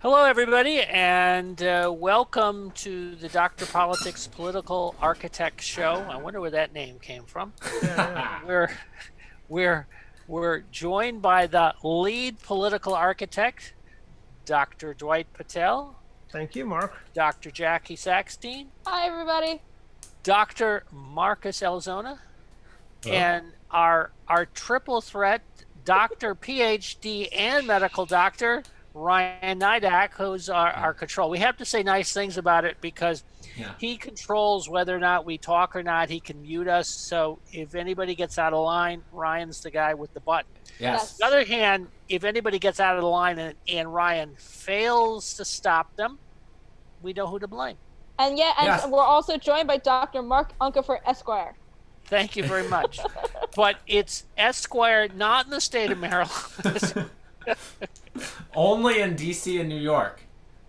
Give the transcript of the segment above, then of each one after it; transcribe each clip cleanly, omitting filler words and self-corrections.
Hello, everybody, and welcome to the Dr. Politics Political Architect Show. I wonder where that name came from. Yeah. We're we're we're joined by the lead political architect, Dr. Dwight Patel, Thank you, Mark. Dr. Jackie Saxteen, Hi, everybody. Dr. Marcus Elzona, Hello. and our triple threat, Doctor, PhD, and medical doctor, Ryan Nidak, who's our control. We have to say nice things about it because Yeah. he controls whether or not we talk or not. He can mute us. So if anybody gets out of line, Ryan's the guy with the button. Yes. On the other hand, if anybody gets out of the line and Ryan fails to stop them, we know who to blame. And Yes. we're also joined by Dr. Mark Unkefer Esquire. Thank you very much. But it's Esquire, not in the state of Maryland. Only in DC and New York.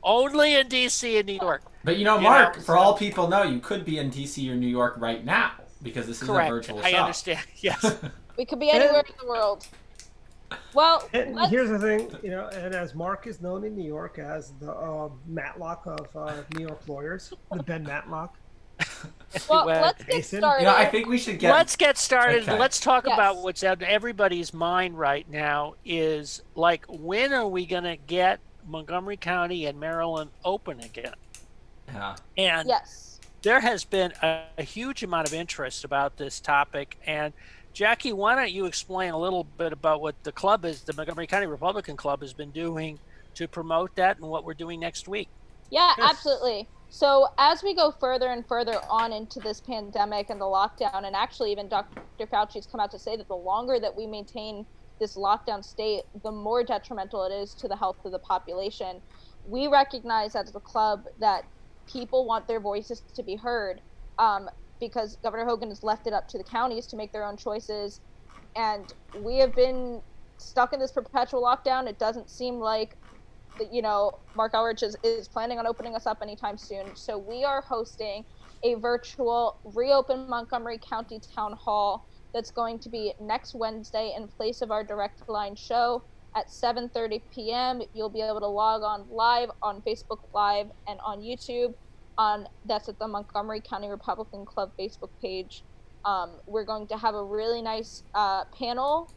Only in DC and New York. But Mark, for all people know, you could be in DC or New York right now because this is Correct. a virtual I show. understand. Yes. We could be anywhere in the world. Well, And here's the thing, and as Mark is known in New York as the Matlock of New York lawyers, the Ben Matlock. let's get Jason? started. I think we should get. Let's get started. Okay. Let's talk Yes. about what's on everybody's mind right now is like, when are we going to get Montgomery County and Maryland open again? Yeah. And Yes. there has been a huge amount of interest about this topic. And Jackie, why don't you explain a little bit about what the club is, the Montgomery County Republican Club has been doing to promote that and what we're doing next week? Yeah, Yes. absolutely. So as we go further and further on into this pandemic and the lockdown, and actually even Dr. Fauci's come out to say that the longer that we maintain this lockdown state, the more detrimental it is to the health of the population. We recognize as the club that people want their voices to be heard, because Governor Hogan has left it up to the counties to make their own choices. And we have been stuck in this perpetual lockdown. It doesn't seem like Mark Elrich is planning on opening us up anytime soon. So we are hosting a virtual Reopen Montgomery County Town Hall that's going to be next Wednesday in place of our direct line show at 7:30 p.m. You'll be able to log on live on Facebook Live and on YouTube. That's at the Montgomery County Republican Club Facebook page. We're going to have a really nice panel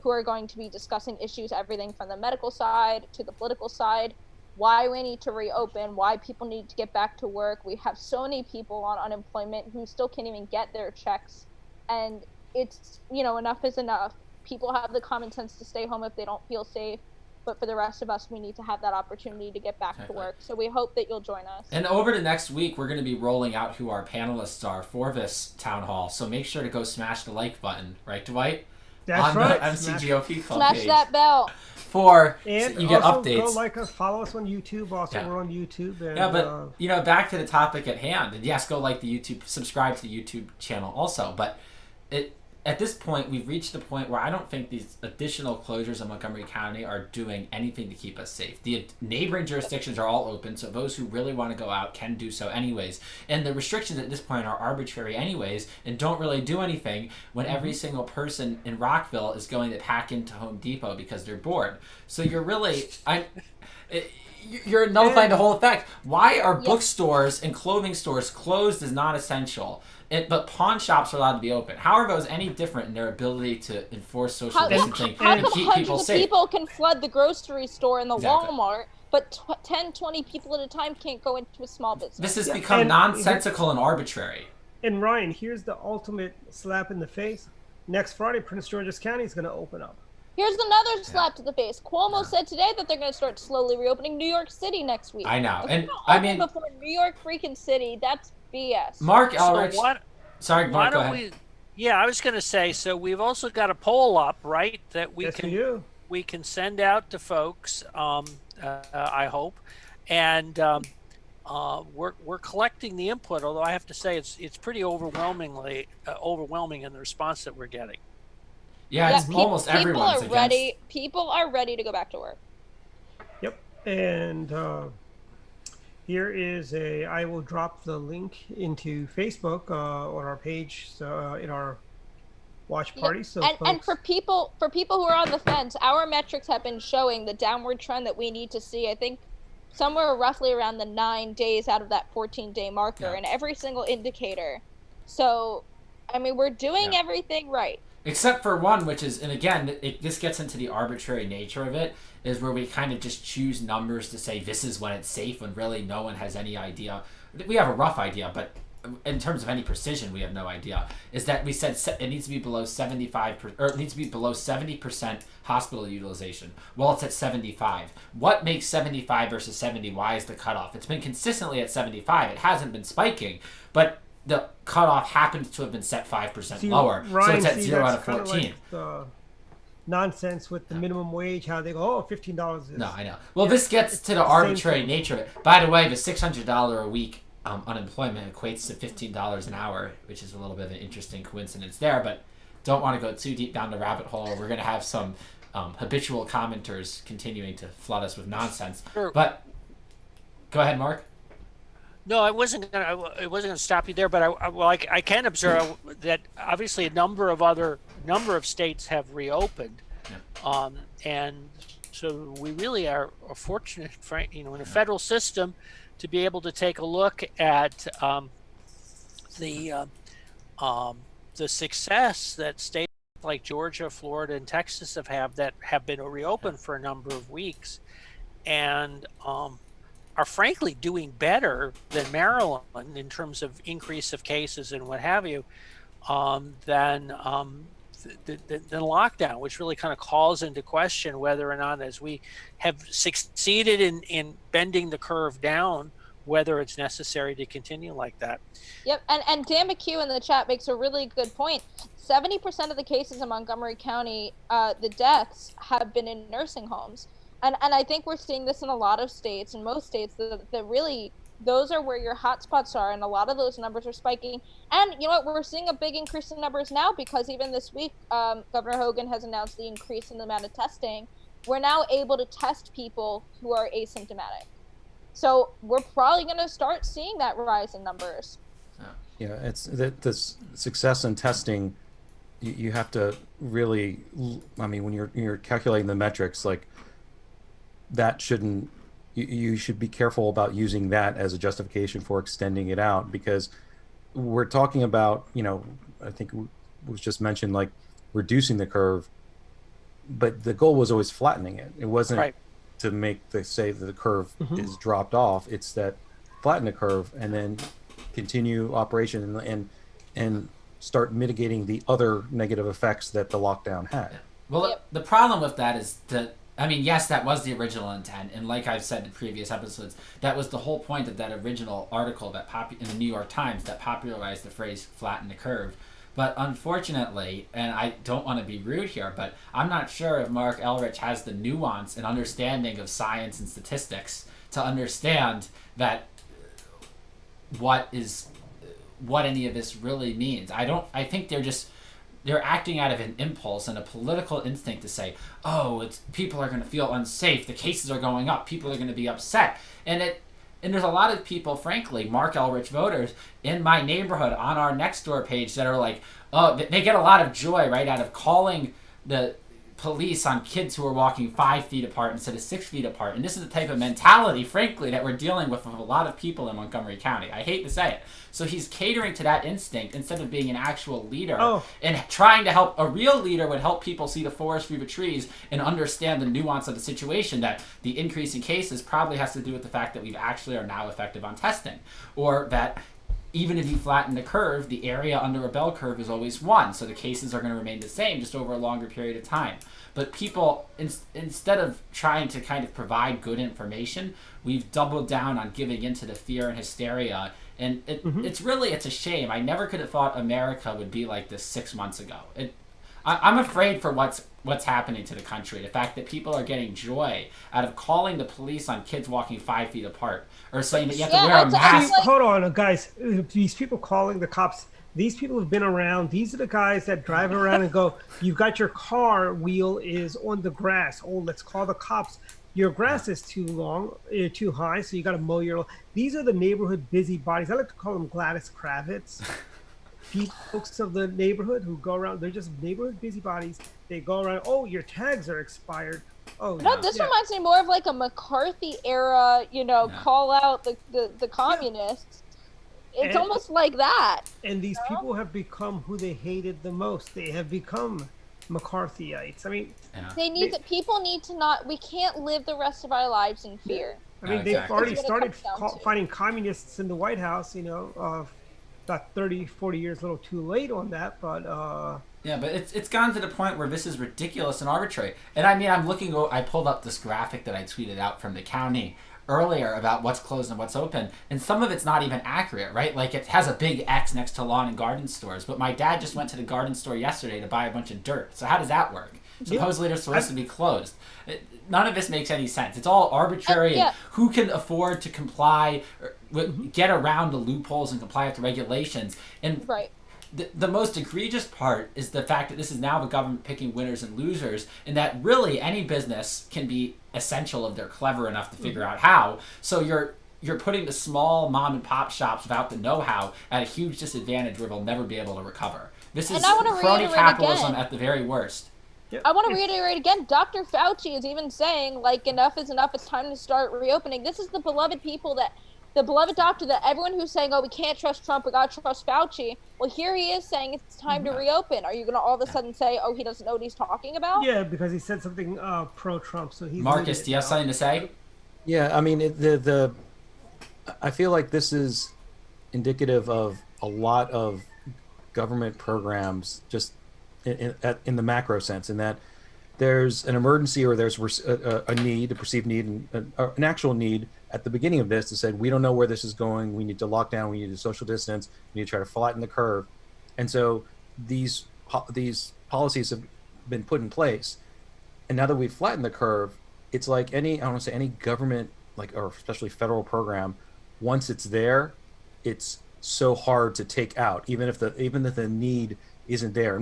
who are going to be discussing issues, everything from the medical side to the political side, why we need to reopen, why people need to get back to work. We have so many people on unemployment who still can't even get their checks. And it's, enough is enough. People have the common sense to stay home if they don't feel safe. But for the rest of us, we need to have that opportunity to get back to work. So we hope that you'll join us. And over the next week, we're going to be rolling out who our panelists are for this town hall. So make sure to go smash the like button, right, Dwight? That's on right. the MCGOP Club Smash page. that bell. So And you get also updates. go like us, follow us on YouTube. Also, Yeah. we're on YouTube. And, Yeah, but back to the topic at hand. And yes, go like the YouTube, subscribe to the YouTube channel also. But at this point, we've reached the point where I don't think these additional closures in Montgomery County are doing anything to keep us safe. The neighboring jurisdictions are all open, so those who really want to go out can do so anyways. And the restrictions at this point are arbitrary anyways and don't really do anything when every single person in Rockville is going to pack into Home Depot because they're bored. So you're really... You're nullifying the whole effect. Why are bookstores and clothing stores closed as non-essential, but pawn shops are allowed to be open? How are those any different in their ability to enforce social distancing How and come keep hundreds people of safe? people can flood the grocery store and the Exactly. Walmart, but 10, 20 people at a time can't go into a small business? This has Yeah, become and- nonsensical and arbitrary. and Ryan, here's the ultimate slap in the face. Next Friday, Prince George's County is going to open up. Here's another slap to the face. Cuomo said today that they're going to start slowly reopening New York City next week. I know. If And we don't I open mean, before New York freaking City, that's BS. Mark So Elrich. what? Sorry, Why Mark, go don't ahead. we? Yeah, I was going to say. So we've also got a poll up, right? That we Yes, can we do. we can send out to folks. I hope, and we're collecting the input. Although I have to say it's pretty overwhelming in the response that we're getting. Yeah, it's almost everyone's People are against. ready. People are ready to go back to work. Yep. And here is I will drop the link into Facebook on our page, in our watch party. So and folks, for people who are on the fence, our metrics have been showing the downward trend that we need to see. I think somewhere roughly around the 9 days out of that 14-day marker Yeah. in every single indicator. So, I mean, we're doing Yeah. everything right. Except for one, which is, and again, this gets into the arbitrary nature of it, is where we kind of just choose numbers to say this is when it's safe, when really no one has any idea. We have a rough idea, but in terms of any precision, we have no idea. Is that we said it needs to be below 75%, or it needs to be below 70% hospital utilization. Well, it's at 75. What makes 75 versus 70? Why is the cutoff? It's been consistently at 75. It hasn't been spiking, but the cutoff happens to have been set 5% See, lower, so Ryan, it's at see, 0 out that's of kinda 14. like the nonsense with the minimum wage, how they go, oh, $15 is. No, I know. Well, this gets to the the same arbitrary thing. nature of it. By the way, the $600 a week unemployment equates to $15 an hour, which is a little bit of an interesting coincidence there, but don't want to go too deep down the rabbit hole. We're going to have some habitual commenters continuing to flood us with nonsense. Sure. But go ahead, Mark. No, I wasn't gonna stop you there, but I can observe that obviously a number of states have reopened, and so we really are fortunate, in a federal system, to be able to take a look at the success that states like Georgia, Florida, and Texas that have been reopened for a number of weeks, and are frankly doing better than Maryland in terms of increase of cases and what have you, than lockdown, which really kind of calls into question whether or not, as we have succeeded in bending the curve down, whether it's necessary to continue like that. Yep, and Dan McHugh in the chat makes a really good point. 70% of the cases in Montgomery County, the deaths, have been in nursing homes. And I think we're seeing this in a lot of states, in most states, that really those are where your hotspots are, and a lot of those numbers are spiking. And you know what? We're seeing a big increase in numbers now because even this week, Governor Hogan has announced the increase in the amount of testing. We're now able to test people who are asymptomatic. So we're probably going to start seeing that rise in numbers. Yeah, it's the success in testing. You have to really, I mean, when you're calculating the metrics, like that shouldn't. You should be careful about using that as a justification for extending it out, because we're talking about, I think it was just mentioned, like reducing the curve, but the goal was always flattening it. It wasn't Right. to make say that the curve is dropped off. It's that flatten the curve and then continue operation and start mitigating the other negative effects that the lockdown had. Well, Yep. the problem with that is that, I mean, yes, that was the original intent, and like I've said in previous episodes, that was the whole point of that original article that in the New York Times that popularized the phrase "flatten the curve." But unfortunately, and I don't want to be rude here, but I'm not sure if Mark Elrich has the nuance and understanding of science and statistics to understand that what any of this really means. I think they're acting out of an impulse and a political instinct to say, oh, people are going to feel unsafe, the cases are going up, people are going to be upset. And there's a lot of people, frankly, Mark Elrich voters in my neighborhood on our Nextdoor page that are like, oh, they get a lot of joy, right, out of calling the police on kids who are walking 5 feet apart instead of 6 feet apart. And this is the type of mentality, frankly, that we're dealing with a lot of people in Montgomery County. I hate to say it. So he's catering to that instinct instead of being an actual leader and trying to help. A real leader would help people see the forest through the trees and understand the nuance of the situation, that the increase in cases probably has to do with the fact that we actually are now effective on testing, or that even if you flatten the curve, the area under a bell curve is always 1, so the cases are going to remain the same, just over a longer period of time. But people, instead of trying to kind of provide good information, we've doubled down on giving into the fear and hysteria, and it's a shame. I never could have thought America would be like this 6 months ago. I'm afraid for what's happening to the country. The fact that people are getting joy out of calling the police on kids walking 5 feet apart, or saying that you have to wear a mask. Hold on, guys. These people calling the cops, these people have been around. These are the guys that drive around and go, you've got your car wheel is on the grass. Oh, let's call the cops. Your grass is too long, too high, so you got to mow your. These are the neighborhood busybodies. I like to call them Gladys Kravitz. These folks of the neighborhood who go around, they're just neighborhood busybodies. They go around, oh, your tags are expired. Oh, No, this yeah. reminds me more of like a McCarthy era, Yeah. call out the communists. It's And- almost like that. And these people have become who they hated the most. They have become McCarthyites. I mean, Yeah. People need to not, we can't live the rest of our lives in fear. they've Exactly. already That's what started it comes down to. finding communists in the White House. About 30, 40 years, a little too late on that, but Yeah, but it's gotten to the point where this is ridiculous and arbitrary. And I mean, I pulled up this graphic that I tweeted out from the county earlier about what's closed and what's open, and some of it's not even accurate, right? Like it has a big X next to lawn and garden stores, but my dad just went to the garden store yesterday to buy a bunch of dirt. So how does that work? Supposedly they're supposed to be closed. None of this makes any sense. It's all arbitrary. Yeah. And who can afford to comply, or get around the loopholes and comply with the regulations? And Right. the most egregious part is the fact that this is now the government picking winners and losers, and that really any business can be essential if they're clever enough to figure out how. So you're putting the small mom and pop shops without the know-how at a huge disadvantage where they'll never be able to recover. This is And I wanna crony reiterate capitalism again. at the very worst. I want to reiterate again, Dr. Fauci is even saying, like, enough is enough, it's time to start reopening. This is the beloved doctor that everyone who's saying, oh, we can't trust Trump, we gotta trust Fauci. Well, here he is saying it's time to reopen. Are you going to all of a sudden say, oh, he doesn't know what he's talking about? yeah, because he said something pro-Trump, so he's Marcus, muted do you have now. something to say? Yeah, I mean, I feel like this is indicative of a lot of government programs just in the macro sense, in that there's an emergency or there's a need, a perceived need, and an actual need at the beginning of this that said, we don't know where this is going. We need to lock down. We need to social distance. We need to try to flatten the curve. And so these policies have been put in place. And now that we've flattened the curve, it's like I don't want to say any government, or especially federal program, once it's there, it's so hard to take out, even if the need isn't there.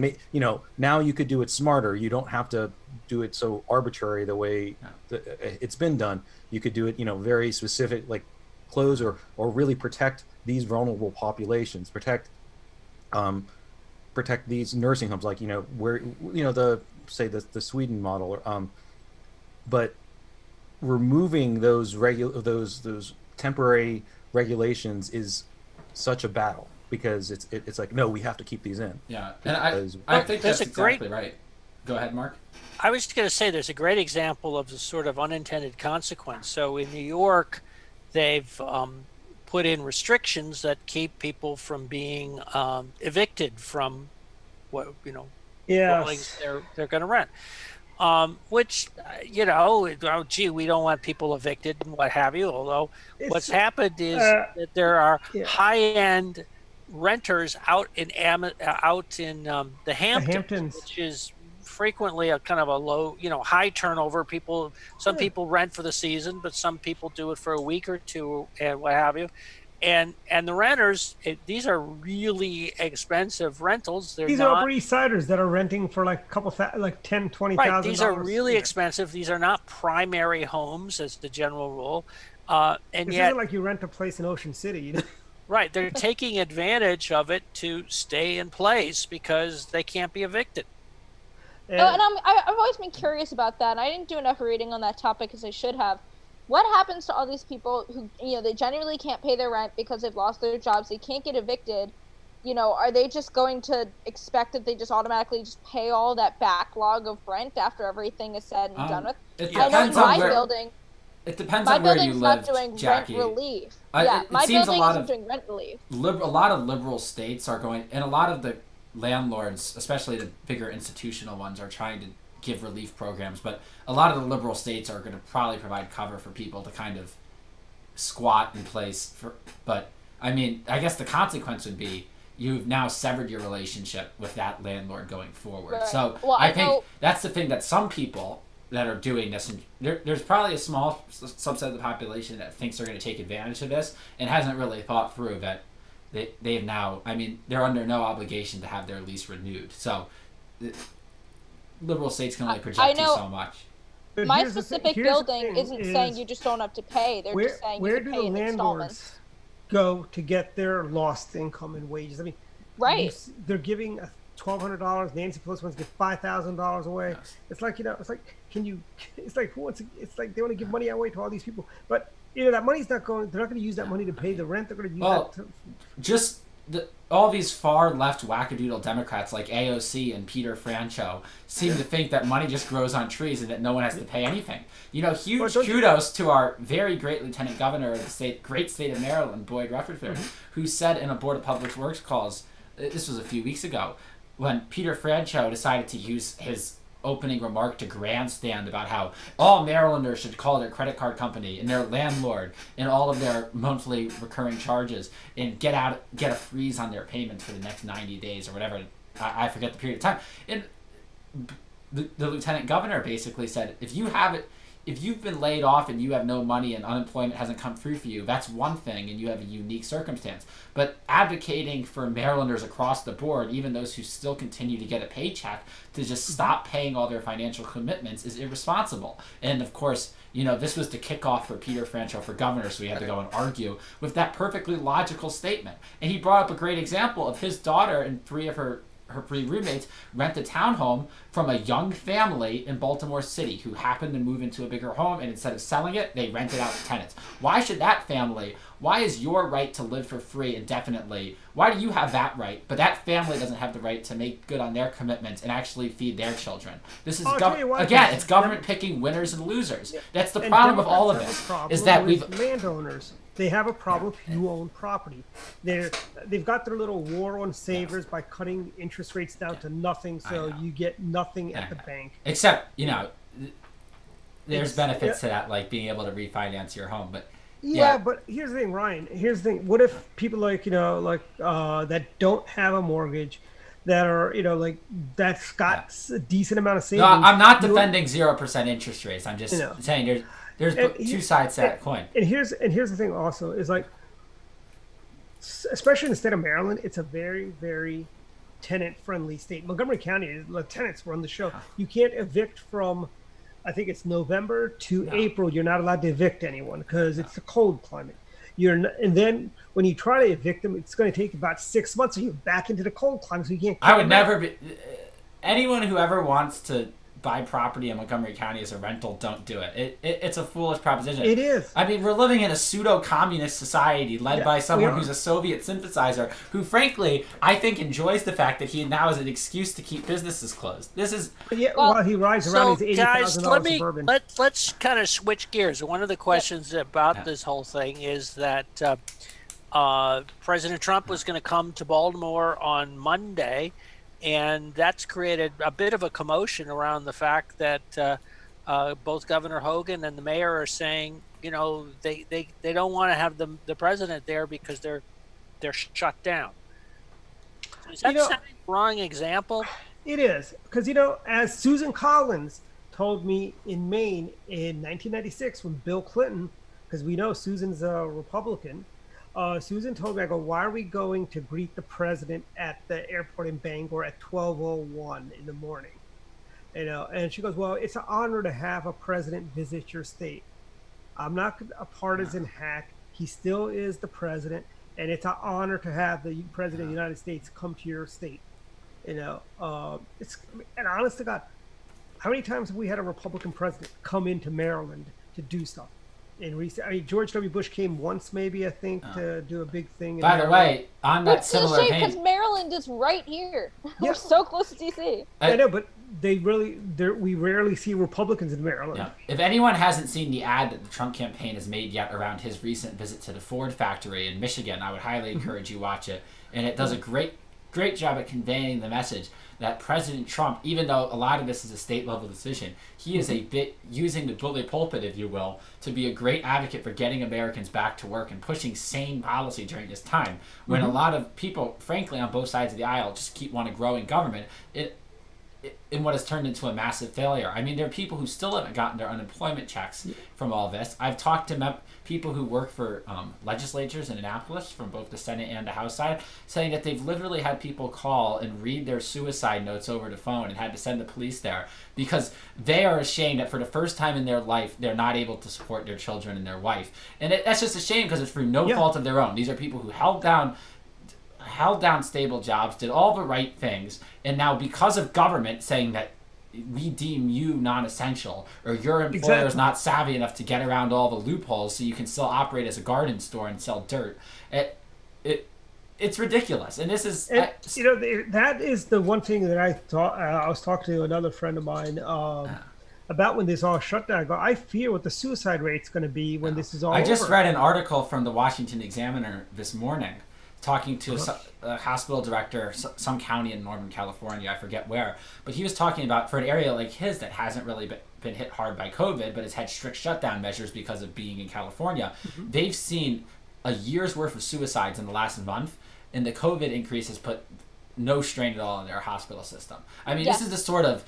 Now you could do it smarter. You don't have to do it so arbitrary the way it's been done. You could do it, very specific, like close or really protect these vulnerable populations, protect these nursing homes, like, where, the Sweden model, but removing those temporary regulations is such a battle, because it's like, no, we have to keep these in. Yeah, and I think There's that's a great- exactly right. Go ahead, Mark. I was going to say there's a great example of the sort of unintended consequence. So in New York, they've put in restrictions that keep people from being evicted from dwellings Yes. they're going to rent. Which, gee, we don't want people evicted and what have you. Although what's happened is that there are high-end renters out in the Hamptons, which is frequently a kind of a low, high turnover. Some people rent for the season, but some people do it for a week or two and what have you. And the renters, these are really expensive rentals. These are Upper East Siders that are renting for like a couple, like 10, 20,000. Right, these are really expensive. These are not primary homes, as the general rule. And This yet, isn't like you rent a place in Ocean City. right, they're taking advantage of it to stay in place because they can't be evicted. And I've always been curious about that, and I didn't do enough reading on that topic as I should have. What happens to all these people who, they genuinely can't pay their rent because they've lost their jobs, they can't get evicted? Are they just going to expect that they just automatically just pay all that backlog of rent after everything is said and done with? It I know depends on my where. building, It depends my on where you building's live, not doing Jackie. rent relief. It My seems a building lot isn't of doing rent relief. a lot of liberal states are going, and a lot of the landlords, especially the bigger institutional ones, are trying to give relief programs, but a lot of the liberal states are going to probably provide cover for people to kind of squat in place but I mean, I guess the consequence would be you've now severed your relationship with that landlord going forward. Right. So Well, I think that's the thing that some people that are doing this, and there's probably a small subset of the population that thinks they're going to take advantage of this and hasn't really thought through that they've now, I mean, they're under no obligation to have their lease renewed. So liberal states can only project you so much. But My here's the specific here's the building thing isn't saying you just don't have to pay. They're just saying where you can do pay the in landlords installments. go to get their lost income and wages? I mean, Right. they're giving $1,200. Nancy Pelosi wants to give $5,000 away. Yes. It's like, it's like, it's like, it's like they want to give money away to all these people. But, that money's not going, they're not going to use that money to pay the rent. They're going to use Well, that to, just all these far left wackadoodle Democrats like AOC and Peter Franchot seem to think that money just grows on trees and that no one has to pay anything. Huge Well, don't you- kudos to our very great Lieutenant Governor of the great state of Maryland, Boyd Rutherford, who said in a Board of Public Works calls, this was a few weeks ago, when Peter Franchot decided to use his opening remark to grandstand about how all Marylanders should call their credit card company and their landlord and all of their monthly recurring charges and get a freeze on their payments for the next 90 days or whatever. I forget the period of time. And the lieutenant governor basically said, if you've been laid off and you have no money and unemployment hasn't come through for you, that's one thing and you have a unique circumstance. But advocating for Marylanders across the board, even those who still continue to get a paycheck, to just stop paying all their financial commitments is irresponsible. And of course, this was the kickoff for Peter Franchot for governor, so we had to go and argue with that perfectly logical statement. And he brought up a great example of his daughter and three of her three roommates rent a townhome from a young family in Baltimore City who happened to move into a bigger home, and instead of selling it, they rent it out to tenants. Why should that family, why is your right to live for free indefinitely, why do you have that right, but that family doesn't have the right to make good on their commitments and actually feed their children? This is, it's government picking winners and losers. That's the problem with all of this, is that landowners. They have a problem if you own property. They've got their little war on savers by cutting interest rates down to nothing, so you get nothing at the bank. Except, there's benefits to that, like being able to refinance your home. But but here's the thing, Ryan. Here's the thing. What if people that don't have a mortgage, that are that's got a decent amount of savings? No, I'm not defending 0% interest rates. I'm just saying there's two sides to that coin. And here's the thing also is especially in the state of Maryland, it's a very, very tenant-friendly state. Montgomery County, the tenants run the show. You can't evict from, I think it's November to April. You're not allowed to evict anyone because it's a cold climate. And then when you try to evict them, it's going to take about 6 months, so you're back into the cold climate. So you can't. I would never be. Anyone who ever wants to buy property in Montgomery County as a rental, don't do it. It's a foolish proposition. It is. I mean, we're living in a pseudo-communist society led by someone who's a Soviet sympathizer who, frankly, I think enjoys the fact that he now has an excuse to keep businesses closed. This is... While he rides around his $80,000 Suburban. Let's kind of switch gears. One of the questions about this whole thing is that President Trump was going to come to Baltimore on Monday, and that's created a bit of a commotion around the fact that both Governor Hogan and the mayor are saying, they don't want to have the president there because they're shut down. Is that the wrong example? It is, because as Susan Collins told me in Maine in 1996 when Bill Clinton, because we know Susan's a Republican. Susan told me, I go, why are we going to greet the president at the airport in Bangor at 12:01 in the morning? And she goes, well, it's an honor to have a president visit your state. I'm not a partisan hack. He still is the president, and it's an honor to have the president of the United States come to your state. And honest to God, how many times have we had a Republican president come into Maryland to do stuff? George W. Bush came once, maybe, I think, to do a big thing. By the way, on that similar vein, because Maryland is right here. We're so close to DC. I know, but we rarely see Republicans in Maryland. Yeah. If anyone hasn't seen the ad that the Trump campaign has made yet around his recent visit to the Ford factory in Michigan, I would highly encourage you watch it. And it does a great job at conveying the message that President Trump, even though a lot of this is a state level decision, he is a bit using the bully pulpit, if you will, to be a great advocate for getting Americans back to work and pushing sane policy during this time when a lot of people, frankly, on both sides of the aisle just keep wanting to grow in government in what has turned into a massive failure. I mean, there are people who still haven't gotten their unemployment checks from all this. I've talked to people who work for legislatures in Annapolis from both the Senate and the House side, saying that they've literally had people call and read their suicide notes over the phone and had to send the police there because they are ashamed that for the first time in their life, they're not able to support their children and their wife. And that's just a shame because it's through no fault of their own. These are people who held down held down stable jobs, did all the right things, and now because of government saying that we deem you non-essential, or your employer is Exactly. not savvy enough to get around all the loopholes so you can still operate as a garden store and sell dirt. It's ridiculous, and this is And, you know, that is the one thing that I thought. I was talking to another friend of mine about when this all shut down. I go, I fear what the suicide rate's going to be when this is all I just over. read an article from the Washington Examiner this morning talking to a hospital director, some county in Northern California, I forget where, but he was talking about for an area like his that hasn't really been hit hard by COVID, but has had strict shutdown measures because of being in California. They've seen a year's worth of suicides in the last month, and the COVID increase has put no strain at all on their hospital system. I mean, Yeah. this is the sort of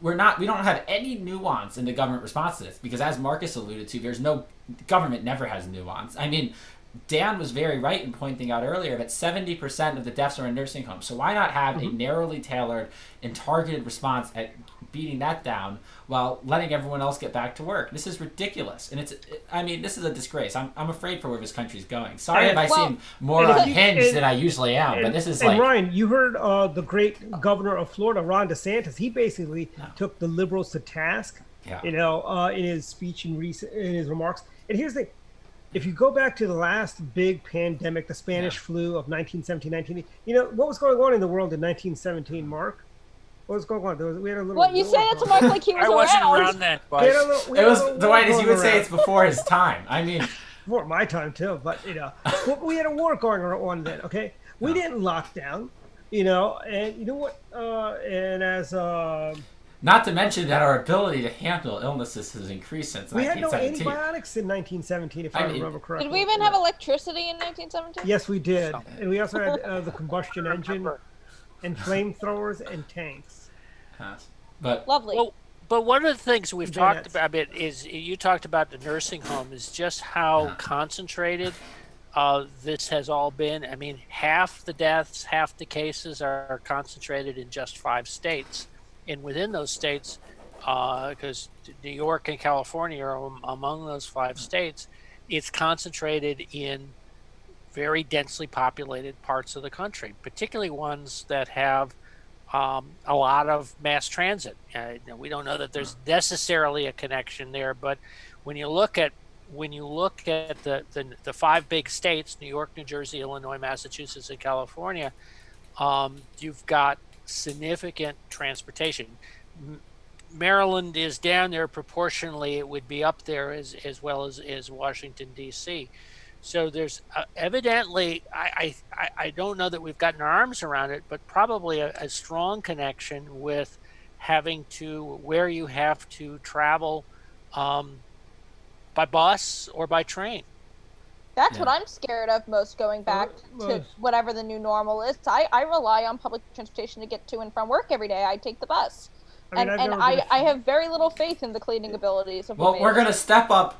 we don't have any nuance in the government response to this, because as Marcus alluded to, there's no government never has nuance. I mean, Dan was very right in pointing out earlier that 70% of the deaths are in nursing homes. So why not have a narrowly tailored and targeted response at beating that down while letting everyone else get back to work? This is ridiculous, and this is a disgrace. I'm afraid for where this country's going. Sorry if I Well, seem more and if you- unhinged and- than I usually am, but this is and like Ryan, you heard the great governor of Florida, Ron DeSantis. He basically took the liberals to task, Yeah. in his speech and in his remarks. And here's the: if you go back to the last big pandemic, the Spanish flu of 1917, 19, you know what was going on in the world in 1917, Mark? What was going on? We had a little. What you war say that to going Mark like he was I wasn't around? around then, on. We had but a little, we it had was a little the war way as you going would say around. it's before his time. I mean, Before my time too, but we had a war going on then. Okay, we didn't lock down, and you know what? And as not to mention that our ability to handle illnesses has increased since we had no 1917. antibiotics in 1917, if I mean, remember correctly. Did we even have electricity in 1917? Yes, we did, and we also had the combustion engine, and flamethrowers and tanks. But Lovely. well, but one of the things we've Bayonets. talked about is you talked about the nursing home is just how concentrated this has all been. I mean, half the deaths, half the cases are concentrated in just 5 states, and within those states, because New York and California are among those 5 states, it's concentrated in very densely populated parts of the country, particularly ones that have a lot of mass transit. We don't know that there's necessarily a connection there, but when you look at the 5 big states, New York, New Jersey, Illinois, Massachusetts, and California, you've got significant transportation. Maryland is down there proportionally. It would be up there as well as Washington, D.C. So there's evidently, I don't know that we've gotten our arms around it, but probably a strong connection with having to, where you have to travel by bus or by train. That's what I'm scared of most, going back to whatever the new normal is. I rely on public transportation to get to and from work every day. I take the bus. I mean, I have very little faith in the cleaning abilities of well, women. we're gonna step up.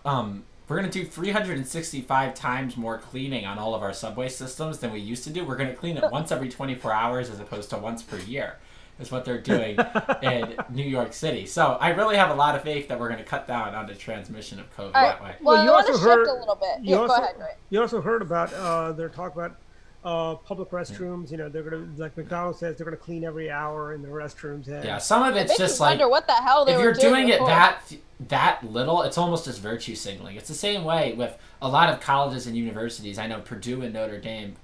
We're going to do 365 times more cleaning on all of our subway systems than we used to do. We're going to clean it once every 24 hours as opposed to once per year, is what they're doing in New York City. So I really have a lot of faith that we're going to cut down on the transmission of COVID that way. Well, you I want to also shift heard- a little bit. you Yeah, also- go ahead, Ray. You also heard about their talk about public restrooms. They're gonna, like McDonald's says, they're gonna clean every hour in the restrooms. And Yeah, some of it's Makes just you like, wonder what the hell they if were you're doing it before. that little, it's almost just virtue signaling. It's the same way with a lot of colleges and universities. I know Purdue and Notre Dame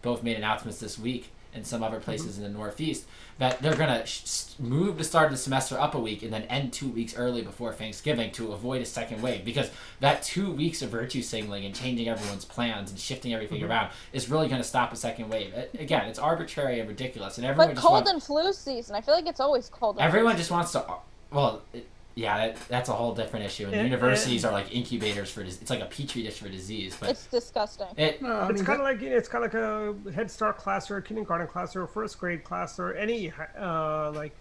both made announcements this week, and some other places in the Northeast, that they're going to move the start of the semester up a week and then end 2 weeks early before Thanksgiving to avoid a second wave, because that 2 weeks of virtue signaling and changing everyone's plans and shifting everything around is really going to stop a second wave. Again, it's arbitrary and ridiculous, and everyone But just cold wants, and flu season. I feel like it's always cold. And everyone flu just wants to. Well, that's a whole different issue. And And- universities are like incubators for it's like a petri dish for disease. But It's disgusting. No, it's kind of like a Head Start class or a kindergarten class or a first grade class or any like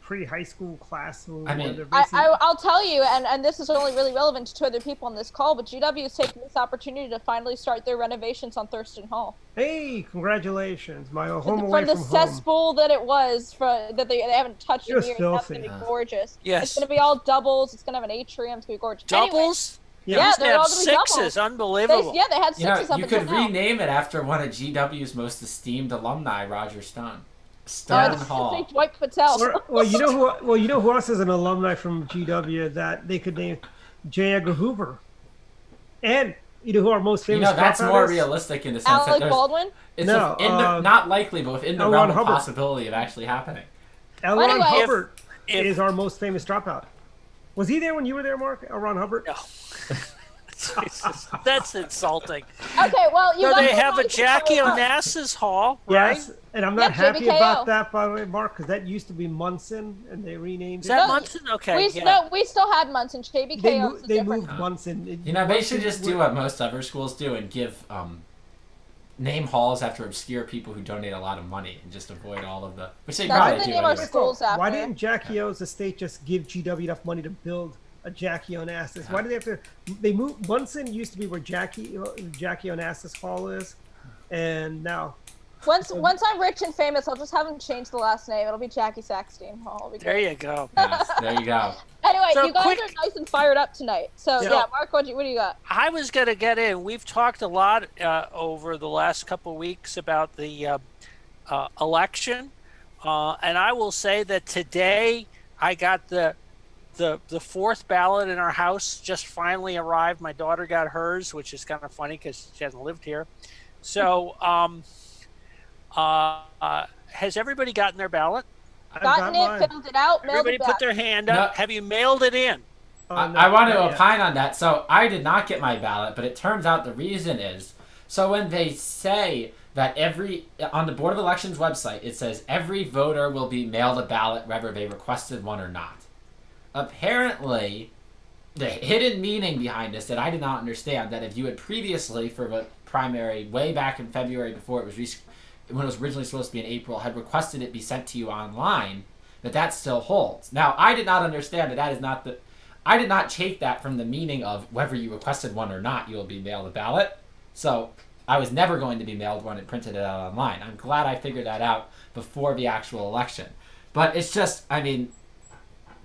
pre-high school class. I mean, I'll tell you, and this is only really relevant to other people on this call, but GW is taking this opportunity to finally start their renovations on Thurston Hall. Hey, congratulations! My home From away the from home. cesspool that it was, that they haven't touched It in was years. That's filthy. going to be gorgeous. Yes. It's going to be all doubles. It's going to have an atrium. It's going to be gorgeous. Anyway, Doubles? Yeah. Yeah, Used to they're have all gonna be doubles. sixes. They, Unbelievable. yeah, they had You know, sixes up you until could now. rename it after one of GW's most esteemed alumni, Roger Stone. Oh, Stone it's Hall. Dwight Patel. Well, you know who else is an alumni from GW that they could name? J. Edgar Hoover. And you know who our most You famous know, that's dropout more is? realistic in the sense that Alec there's Baldwin. it's No, not likely, but within the L. realm Ron of Hubbard. possibility of actually happening. L. Ron Anyway. Hubbard If- is our most famous dropout. Was he there when you were there, Mark? L. Ron Hubbard? No. Jesus, that's insulting. Okay, well, you So got they the have a guys Jackie who- Onassis Hall, right? Yes, and I'm not Yeah, happy JBKO. about that, by the way, Mark, because that used to be Munson, and they renamed Is it. that No, Munson? Okay. We, yeah. no, we still had Munson. JBKO They, is they different. moved Munson. You know, they should Munson just do what most other schools do and give name halls after obscure people who donate a lot of money and just avoid all of the which they That's probably what they do. name our Anyway. schools after. Why didn't Jackie O's estate just give GW enough money to build a Jackie Onassis? Why did they have to? They moved. Munson used to be where Jackie Onassis Hall is, and now Once I'm rich and famous, I'll just have him change the last name. It'll be Jackie Saxton Hall. It'll be There great. you go. Yes, there you go. Anyway, So you guys quick- are nice and fired up tonight. So Yeah. yeah, Mark, what do you got? I was going to get in. We've talked a lot over the last couple of weeks about the election, and I will say that today I got the fourth ballot in our house. Just finally arrived. My daughter got hers, which is kind of funny because she hasn't lived here. So, has everybody gotten their ballot? I've Gotten got it, mine. filled it out, mailed Everybody it put back. their hand up. No. Have you mailed it in? Oh, no, I want to not yet. opine on that. So I did not get my ballot, but it turns out the reason is so when they say that on the Board of Elections website, it says every voter will be mailed a ballot whether they requested one or not. Apparently, the hidden meaning behind this that I did not understand, that if you had previously, for the primary way back in February before it was when it was originally supposed to be in April, had requested it be sent to you online, that still holds. Now, I did not understand that is not the... I did not take that from the meaning of whether you requested one or not, you will be mailed a ballot. So I was never going to be mailed one and printed it out online. I'm glad I figured that out before the actual election. But it's just, I mean,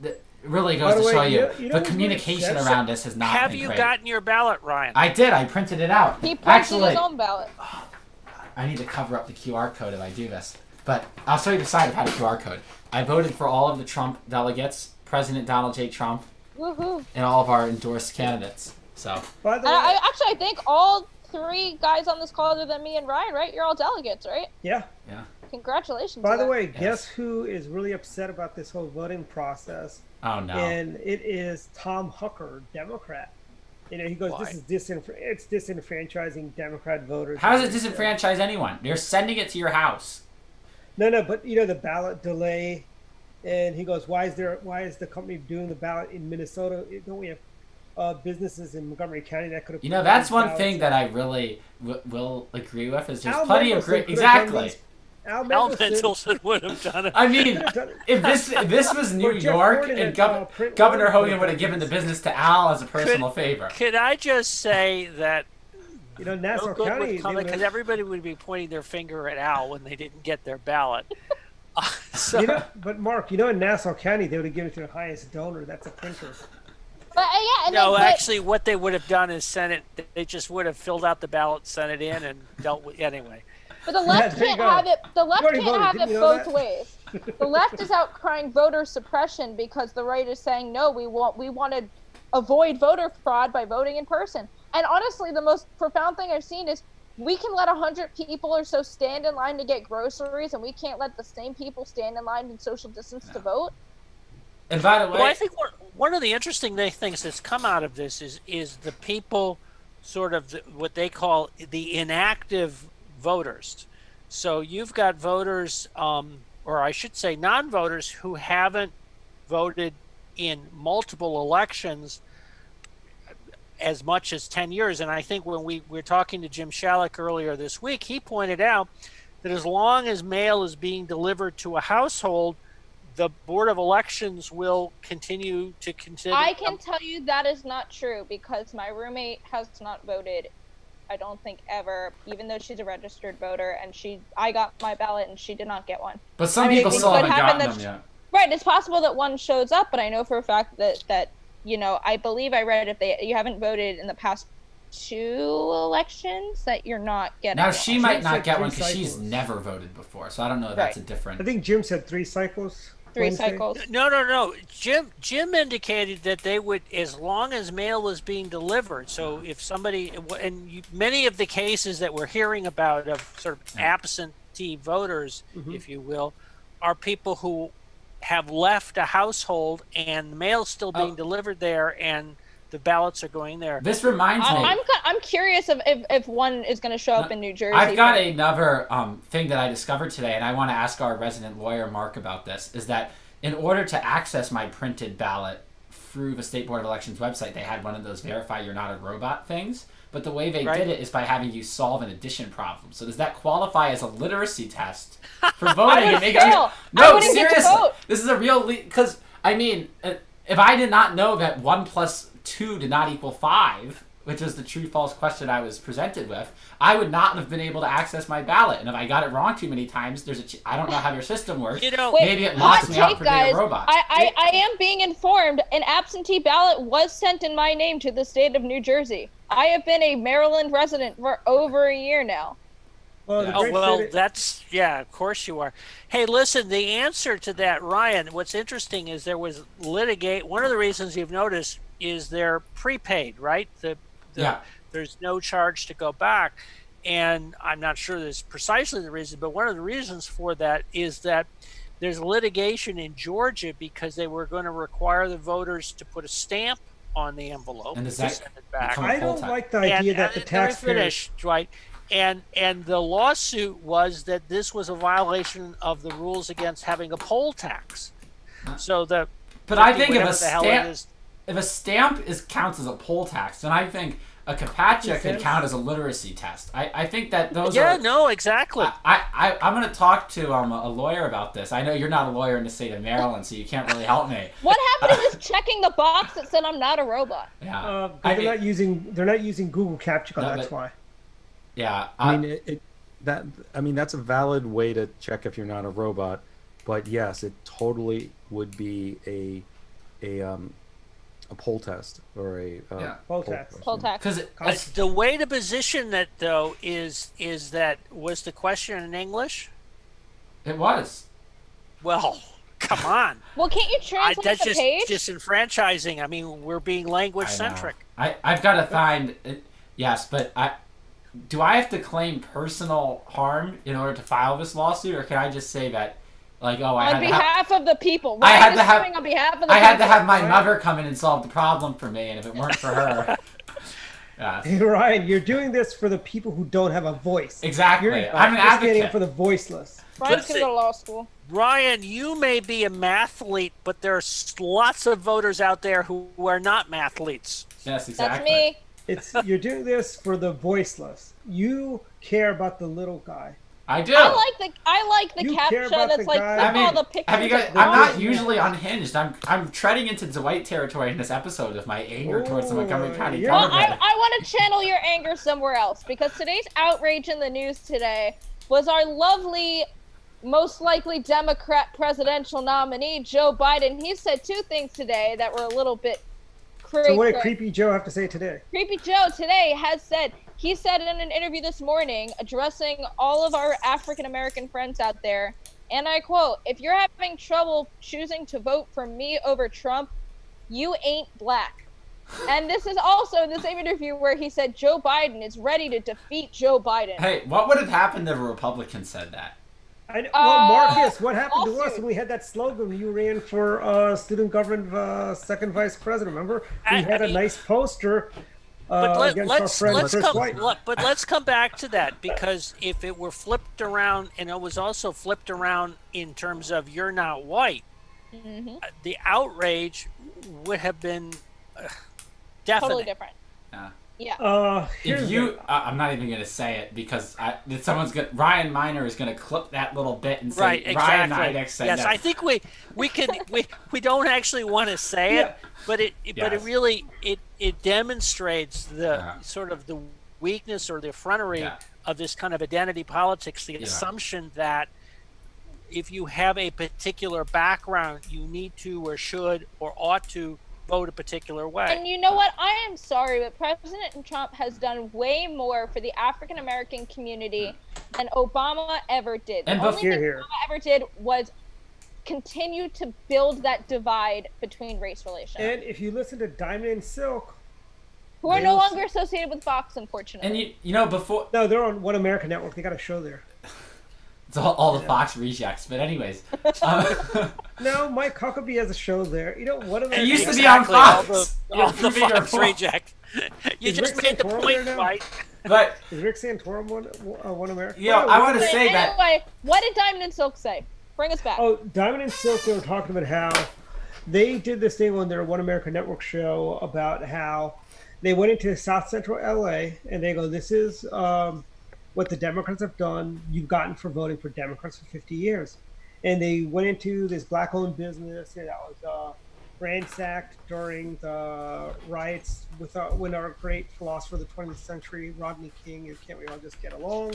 it really By goes the to way, show you you know what's the communication weird? around this has not Have been you great. gotten your ballot, Ryan? I did. I printed it out. He printed Actually, his own ballot. I need to cover up the QR code if I do this. But I'll show you the side of how the QR code. I voted for all of the Trump delegates, President Donald J. Trump, Woohoo! and all of our endorsed candidates. So By the And way, I think all three guys on this call, other than me and Ryan, right? You're all delegates, right? yeah. Congratulations. By to the that. way, Yes. guess who is really upset about this whole voting process? oh no. And it is Tom Hooker, Democrat. You know, he goes, Why? "This is it's disenfranchising Democrat voters." How does it disenfranchise anyone? They're sending it to your house. No, but you know the ballot delay, and he goes, "Why is the company doing the ballot in Minnesota? Don't we have businesses in Montgomery County that could have?" You know, that's one thing that I really will agree with is there's Al plenty of Mendelsohn great... could have done Exactly. these- Al Al Mendelsohn Mendelsohn would have done it. I mean, could have done it. if this was New Or Jeff York Gordon and and, Print Governor Warren Hogan could would have have given the done this. business to Al as a personal favor. Could I just say that You know, no Nassau good County. would come they because would- everybody would be pointing their finger at Al when they didn't get their ballot. So you know, but Mark, you know, in Nassau County, they would have given it to the highest donor. That's a printer. But yeah, and no, then, actually, what they would have done is sent it. They just would have filled out the ballot, sent it in, and dealt with anyway. but the left there you can't go. have it. The left You already can't voted, have didn't it you know both that? ways. The left is out crying voter suppression because the right is saying no. We want to avoid voter fraud by voting in person. And honestly, the most profound thing I've seen is we can let 100 people or so stand in line to get groceries, and we can't let the same people stand in line and social distance to vote. And by the way, Well, I think one of the interesting things that's come out of this is the people, sort of what they call the inactive voters. So you've got voters, or I should say non-voters, who haven't voted in multiple elections as much as 10 years. And I think when we were talking to Jim Shalek earlier this week, he pointed out that as long as mail is being delivered to a household, the Board of Elections will continue to consider. I can tell you that is not true because my roommate has not voted, I don't think ever, even though she's a registered voter, and I got my ballot and she did not get one. but some I mean, people it still could haven't happen gotten that them yet. Right, it's possible that one shows up, but I know for a fact that I believe I read if you haven't voted in the past 2 elections, that you're not getting Now one. she might not said get 3 one because she's cycles. never voted before, so I don't know if that's a Right. different. I think Jim said 3 cycles. 3 Wednesday. cycles. No. Jim indicated that they would, as long as mail was being delivered. So if somebody, many of the cases that we're hearing about of sort of absentee voters, if you will, are people who have left a household and the mail's still being delivered there and the ballots are going there. This reminds me. I'm curious if one is going to show up in New Jersey. I've got another thing that I discovered today, and I want to ask our resident lawyer, Mark, about this, is that in order to access my printed ballot through the State Board of Elections website, they had one of those verify you're not a robot things. But the way they did it is by having you solve an addition problem. So does that qualify as a literacy test for voting? I would I fail. no, I wouldn't get to seriously. vote. This is a real... Because, I mean, if I did not know that 1 + 2 did not equal 5, which was the true-false question I was presented with, I would not have been able to access my ballot. And if I got it wrong too many times, I don't know how your system works. You know, Wait, Maybe it locks hot me out take, for being guys. a robot. I am being informed an absentee ballot was sent in my name to the state of New Jersey. I have been a Maryland resident for over a year now. Well, the Yeah. Oh, great well, state- that's, yeah, of course you are. Hey, listen, the answer to that, Ryan, what's interesting is there was one of the reasons you've noticed is they're prepaid, right? Yeah. There's no charge to go back. And I'm not sure that's precisely the reason, but one of the reasons for that is that there's litigation in Georgia because they were going to require the voters to put a stamp on the envelope And does to that send it back. become- I don't like the idea that the let me taxpayers. finish, right? And the lawsuit was that this was a violation of the rules against having a poll tax. So But I think if whatever a the hell it stamp... is- If a stamp counts as a poll tax, then I think a CAPTCHA could sense. count as a literacy test. I think that those yeah, are... no, exactly. I'm going to talk to a lawyer about this. I know you're not a lawyer in the state of Maryland, so you can't really help me. What happened to this checking the box that said I'm not a robot? Yeah. They're not using Google Captcha. No, That's but- why. Yeah. I mean, that's a valid way to check if you're not a robot, but yes, it totally would be a poll test or a Poll tax. question. Poll tax. Because The way to position that, though, is that was the question in English? it was. Well, come on. Well, can't you translate That's the page? just disenfranchising. I mean, we're being language centric. I've got to find it, yes, but do I have to claim personal harm in order to file this lawsuit, or can I just say that, like, oh, on behalf of the people. I had Ryan to is have- suing on behalf of the I had to people. have my mother come in and solve the problem for me, and if it weren't for her, yeah, Hey, Ryan, you're doing this for the people who don't have a voice. exactly. You're I'm an advocating advocate. for the voiceless. Ryan's gonna go to law school. Ryan, you may be a mathlete, but there's lots of voters out there who are not mathletes. Yes, That's exactly. me. You're doing this for the voiceless. You care about the little guy. I do. I like the You care captcha about that's the like guy- put I mean, all the pictures. have you guys? of I'm not dogs. usually unhinged. I'm treading into Dwight territory in this episode with my anger towards the Montgomery County yeah. Well, government. I want to channel your anger somewhere else because today's outrage in the news today was our lovely, most likely Democrat presidential nominee, Joe Biden. He said 2 things today that were a little bit crazy. So what did Creepy Joe have to say today? Creepy Joe today he said in an interview this morning, addressing all of our African American friends out there, and I quote, "If you're having trouble choosing to vote for me over Trump, you ain't black." And this is also the same interview where he said Joe Biden is ready to defeat Joe Biden. Hey, what would have happened if a Republican said that? Well, Marcus, what happened to us lawsuit. when we had that slogan? You ran for student government second vice president. Remember, we I had a mean- nice poster But against our friend Chris White. let's come back to that, because if it were flipped around, and it was also flipped around in terms of you're not white, the outrage would have been definite. Totally different. Yeah. Yeah. Here's If the- you, I'm not even gonna say it because Ryan Miner is gonna clip that little bit and say Right, Ryan exactly. Nidek said Yes, that. I think we could we don't actually want to say it, but it Yes. really it demonstrates the Yeah. sort of the weakness or the effrontery Yeah. of this kind of identity politics, the assumption that if you have a particular background, you need to or should or ought to vote a particular way. And you know what? I am sorry, but President Trump has done way more for the African American community than Obama ever did. The And only Hear, thing hear. Obama ever did was continue to build that divide between race relations, And if you listen to Diamond and Silk, who are no they'll- longer associated with Fox, unfortunately. And you know before no, they're on One America Network. They got a show there. it's all the Fox rejects, but anyways, No, Mike Huckabee has a show there. You know, One America. it used to be Exactly, on all Fox. the, You're all the proving your Fox point. reject. You Is just Rick made the Santorum point, there now? right? But Is Rick Santorum One America? you know, Oh, I want to But say that anyway, what did Diamond and Silk say? Bring us back. Oh, Diamond and Silk, they were talking about how they did this thing on their One America Network show about how they went into South Central LA and they go, this is what the Democrats have done. You've gotten for voting for Democrats for 50 years. And they went into this black owned business that was ransacked during the riots with when our great philosopher of the 20th century, Rodney King, and can't we all just get along?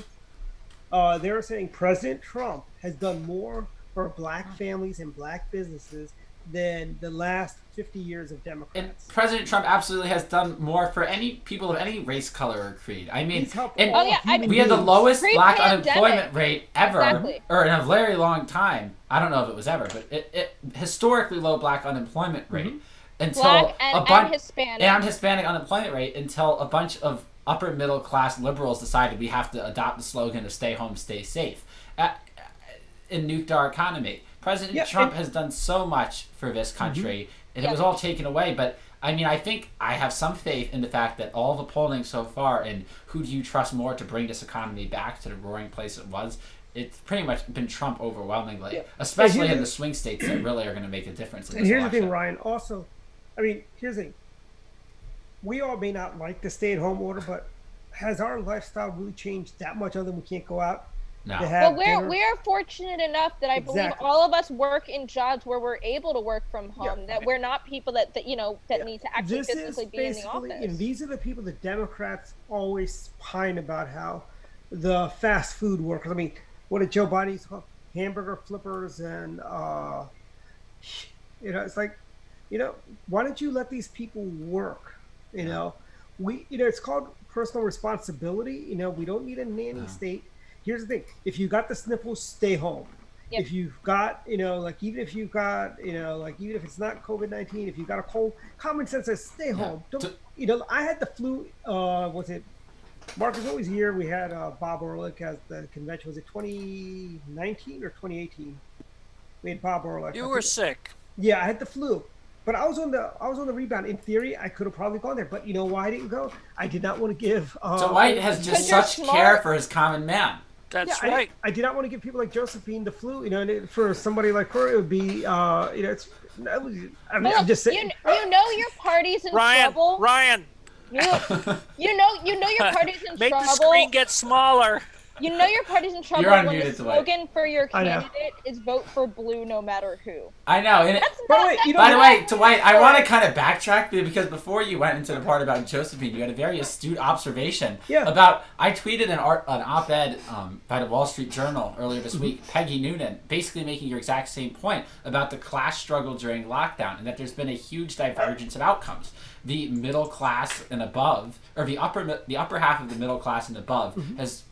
They were saying President Trump has done more for black families and black businesses than the last 50 years of and Democrats. President Trump absolutely has done more for any people of any race, color, or creed. I mean, He's helped and all Oh, yeah, human we had the beings. lowest black Pre-pandemic. unemployment rate ever, Exactly. or in a very long time. I don't know if it was ever, but it historically low black unemployment rate until Black a and bunch Hispanic. and Hispanic unemployment rate until a bunch of upper middle class liberals decided we have to adopt the slogan of "Stay home, stay safe," and nuked our economy. President Yeah, Trump and- has done so much for this country, and it Yeah. was all taken away. But I mean, I think I have some faith in the fact that all the polling so far and who do you trust more to bring this economy back to the roaring place it was, it's pretty much been Trump overwhelmingly, Yeah. especially And here's in the- the swing states that really are going to make a difference in And this here's the election. thing, Ryan. Also, I mean, here's the thing. We all may not like the stay-at-home order, but has our lifestyle really changed that much other than we can't go out No. to have But dinner? we're fortunate enough that I believe Exactly. all of us work in jobs where we're able to work from home. That we're not people that you know that need to actually This is physically be in the basically, office. you know, these are the people that Democrats always pine about how the fast food workers. I mean, what did Joe Biden call hamburger flippers and you know, it's like, you know, why don't you let these people work? You know, it's called personal responsibility. You know, we don't need a nanny state. Here's the thing: if you got the sniffles, stay home. Yep. If you've got, you know, like even if you've got, you know, like even if it's not COVID-19, if you've got a cold, common sense says stay home. Don't, To- you know, I had the flu. Was it Marcus always here? We had Bob Orlick at the convention. Was it 2019 or 2018? We had Bob Orlick. You I were think- sick. Yeah, I had the flu, but I was on the rebound. In theory, I could have probably gone there, but you know why I didn't go? I did not want to give. Dwight has just Because you're such smart. care for his common man. That's Yeah, right. I did not want to give people like Josephine the flu. You know, and for somebody like her, it would be. You know, it's. I mean, But I'm just saying. you know your party's in Ryan, trouble. Ryan, You know your party's in make the trouble. screen get smaller. You know your party's in trouble You're when the unmuted, Dwight. slogan for your I know. candidate is "Vote for Blue, no matter who." I know. And That's By the not. way, you know- by the way, Dwight, I want to kind of backtrack because before you went into the part about Josephine, you had a very astute observation Yeah. about. I tweeted an op-ed by the Wall Street Journal earlier this week, Peggy Noonan, basically making your exact same point about the class struggle during lockdown and that there's been a huge divergence of outcomes. The middle class and above, or the upper half of the middle class and above, has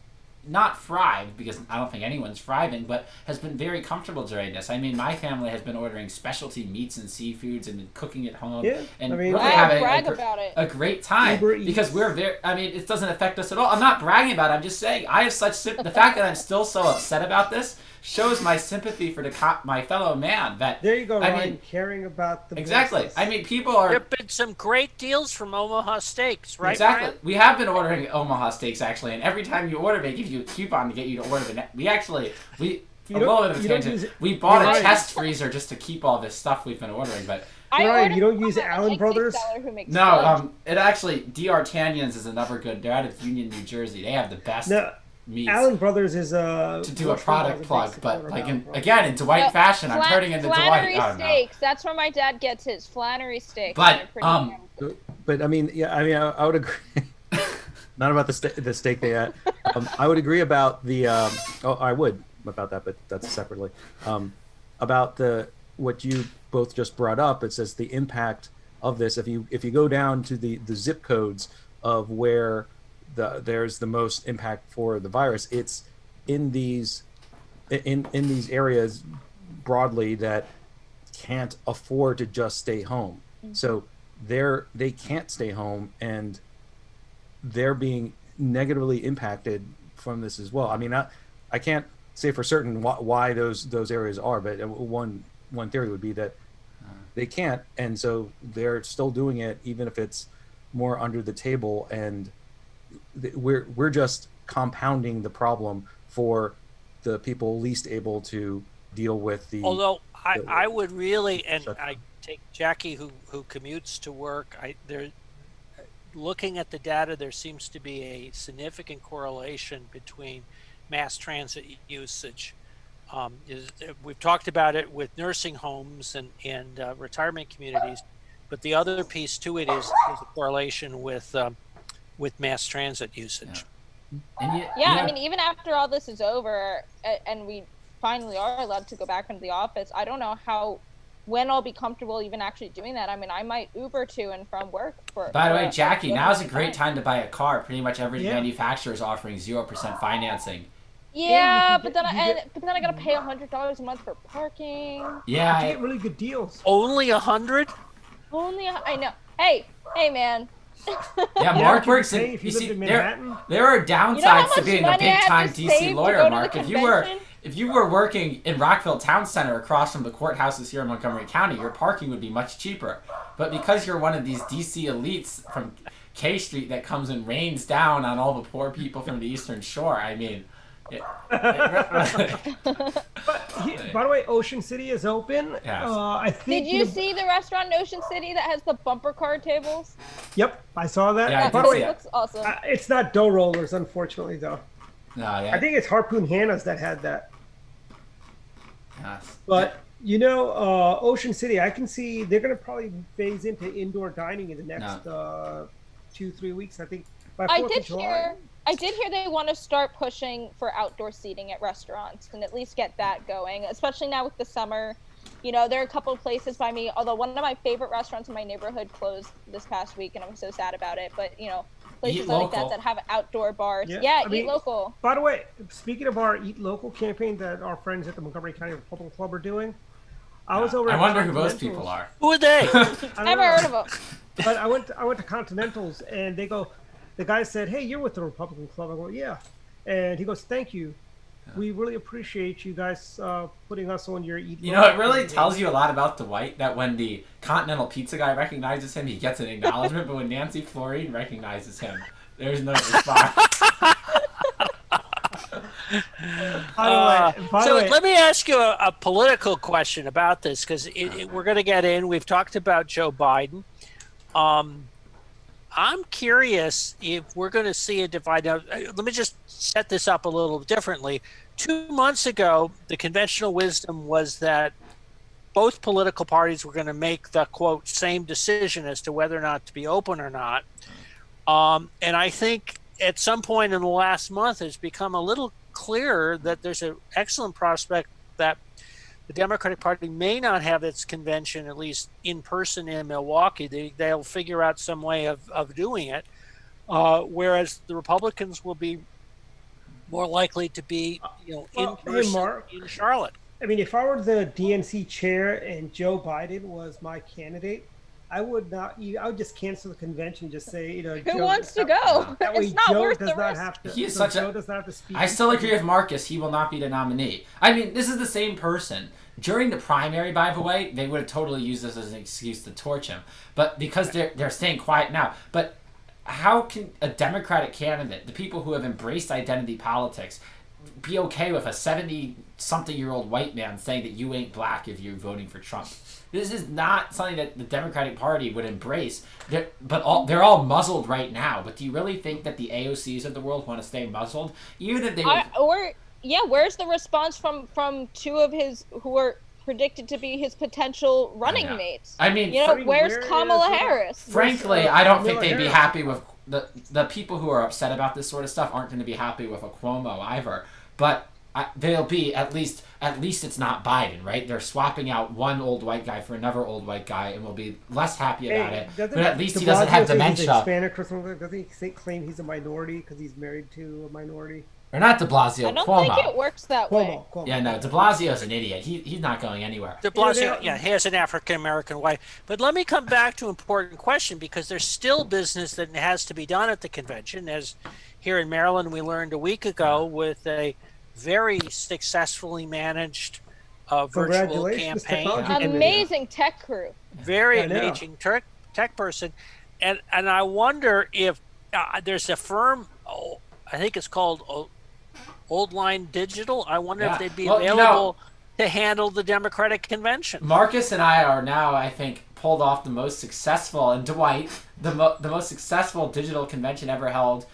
not thrived, because I don't think anyone's thriving, but has been very comfortable during this. I mean, my family has been ordering specialty meats and seafoods and cooking at home, Yeah, and I mean- really Wow, having brag about it. a great time, Uber Eats. because we're very. I mean, it doesn't affect us at all. I'm not bragging about it. I'm just saying I have such the fact that I'm still so upset about this shows my sympathy for my fellow man. That There you go, I Ryan, mean, caring about the exactly. voices. I mean, people are. There have been some great deals from Omaha Steaks, right? Exactly. Ryan? We have been ordering Omaha Steaks actually, and every time you order, they give you a coupon to get you to order the. We a You little bit of a don't tangent. use- We bought You're a right. test freezer just to keep all this stuff we've been ordering, but I Ryan, ordered you don't from use a Allen cheesesteak Brothers? seller who makes no. fudge. It actually D'Artagnan's is another good. They're out of Union, New Jersey. They have the best No, meats. Allen Brothers is to do a Bush product was big plug, supporter but of like Allen in, Brothers. again in Dwight No, fashion, I'm turning into Flannery Dwight. I don't know. steaks. That's where my dad gets his Flannery steaks. But, and they're pretty um, damn good. But I mean, yeah, I mean, I would agree. Not about the steak they had. I would agree about the. Oh, I would about that, but that's separately. About what you both just brought up. It says the impact of this. If you go down to the zip codes of where there's the most impact for the virus, it's in these areas broadly that can't afford to just stay home. So they can't stay home, and they're being negatively impacted from this as well. I mean, I can't say for certain why those areas are, but one theory would be that they can't, and so they're still doing it even if it's more under the table, and we're just compounding the problem for the people least able to deal with the. Although I would really, and I take Jackie who commutes to work. Looking at the data, there seems to be a significant correlation between mass transit usage. We've talked about it with nursing homes and retirement communities, but the other piece to it is a correlation with mass transit usage. Yeah, I mean, even after all this is over and we finally are allowed to go back into the office, I don't know when I'll be comfortable even actually doing that. I mean, I might Uber to and from work. By the way, Jackie, now's a great time to buy a car. Pretty much every manufacturer is offering 0% financing. Yeah, but then I gotta pay $100 a month for parking. Yeah, You get really good deals. Only 100? I know. Hey, man. Yeah, Mark works in. in. You see, there are downsides You know how to much being a money I have big-time to DC save to lawyer, go to Mark. the If you were working in Rockville Town Center across from the courthouses here in Montgomery County, your parking would be much cheaper. But because you're one of these DC elites from K Street that comes and rains down on all the poor people from the Eastern Shore, I mean. By the way, Ocean City is open. Yes. I think. Did you see the restaurant in Ocean City that has the bumper car tables? Yep, I saw that. Yeah, I By did the see way, it. Looks awesome. it's not dough rollers, unfortunately, though. No, yeah. I think it's Harpoon Hannah's that had that. Yes. But Ocean City, I can see they're going to probably phase into indoor dining in the next 2-3 weeks. I think by 4th of July. I did hear they want to start pushing for outdoor seating at restaurants and at least get that going, especially now with the summer. You know, there are a couple of places by me, although one of my favorite restaurants in my neighborhood closed this past week, and I'm so sad about it. But, you know, places like that have outdoor bars. Yeah, eat local. By the way, speaking of our Eat Local campaign that our friends at the Montgomery County Republican Club are doing, I was over. I at wonder who those Continentals. people are. Who are they? Never heard of them. But I went to Continentals, and the guy said, "Hey, you're with the Republican Club." I go, "Yeah," and he goes, "Thank you. We really appreciate you guys putting us on your Eat Local." You know, it really tells you a lot about Dwight that when the Continental Pizza guy recognizes him, he gets an acknowledgement, but when Nancy Florine recognizes him, there's no response. Let me ask you a political question about this, because we're going to get in. We've talked about Joe Biden. I'm curious if we're going to see a divide. Now, let me just set this up a little differently. 2 months ago, the conventional wisdom was that both political parties were going to make the, quote, same decision as to whether or not to be open or not. And I think at some point in the last month, it's become a little clearer that there's an excellent prospect that the Democratic Party may not have its convention, at least in person in Milwaukee. They'll figure out some way of doing it, whereas the Republicans will be more likely to be, in person in Charlotte. I mean, if I were the DNC chair and Joe Biden was my candidate, I would not. I would just cancel the convention. Just say, who Joe, wants to go? That way, it's not Joe worth does the not risk. have to. He is Joe does not have to speak. I still agree with Marcus. He will not be the nominee. I mean, this is the same person. During the primary, by the way, they would have totally used this as an excuse to torch him. But because they're staying quiet now. But how can a Democratic candidate, the people who have embraced identity politics, be okay with a 70-something-year-old white man saying that you ain't black if you're voting for Trump? This is not something that the Democratic Party would embrace. They're all muzzled right now. But do you really think that the AOCs of the world want to stay muzzled? Even if they would... where's the response from two of his who are predicted to be his potential running mates? I mean, where's Kamala Harris? Frankly, I don't think they'd be happy with the people who are upset about this sort of stuff aren't going to be happy with a Cuomo either. But they'll be at least it's not Biden, right? They're swapping out one old white guy for another old white guy, and we'll be less happy about it. But at least he doesn't have dementia. He's Hispanic or something. Doesn't he claim he's a minority because he's married to a minority? Or not De Blasio, I don't Cuomo. think it works that way. Cuomo. Yeah, no, De Blasio's an idiot. He's not going anywhere. De Blasio, yeah, he has an African American wife. But let me come back to an important question, because there's still business that has to be done at the convention. As here in Maryland, we learned a week ago with a very successfully managed virtual Congratulations, campaign. technology Amazing tech crew. Very I know. amazing tech person. And I wonder if there's a firm, I think it's called Old Line Digital. I wonder if they'd be available to handle the Democratic convention. Marcus and I are now, I think, pulled off the most successful, and Dwight, the most successful digital convention ever held.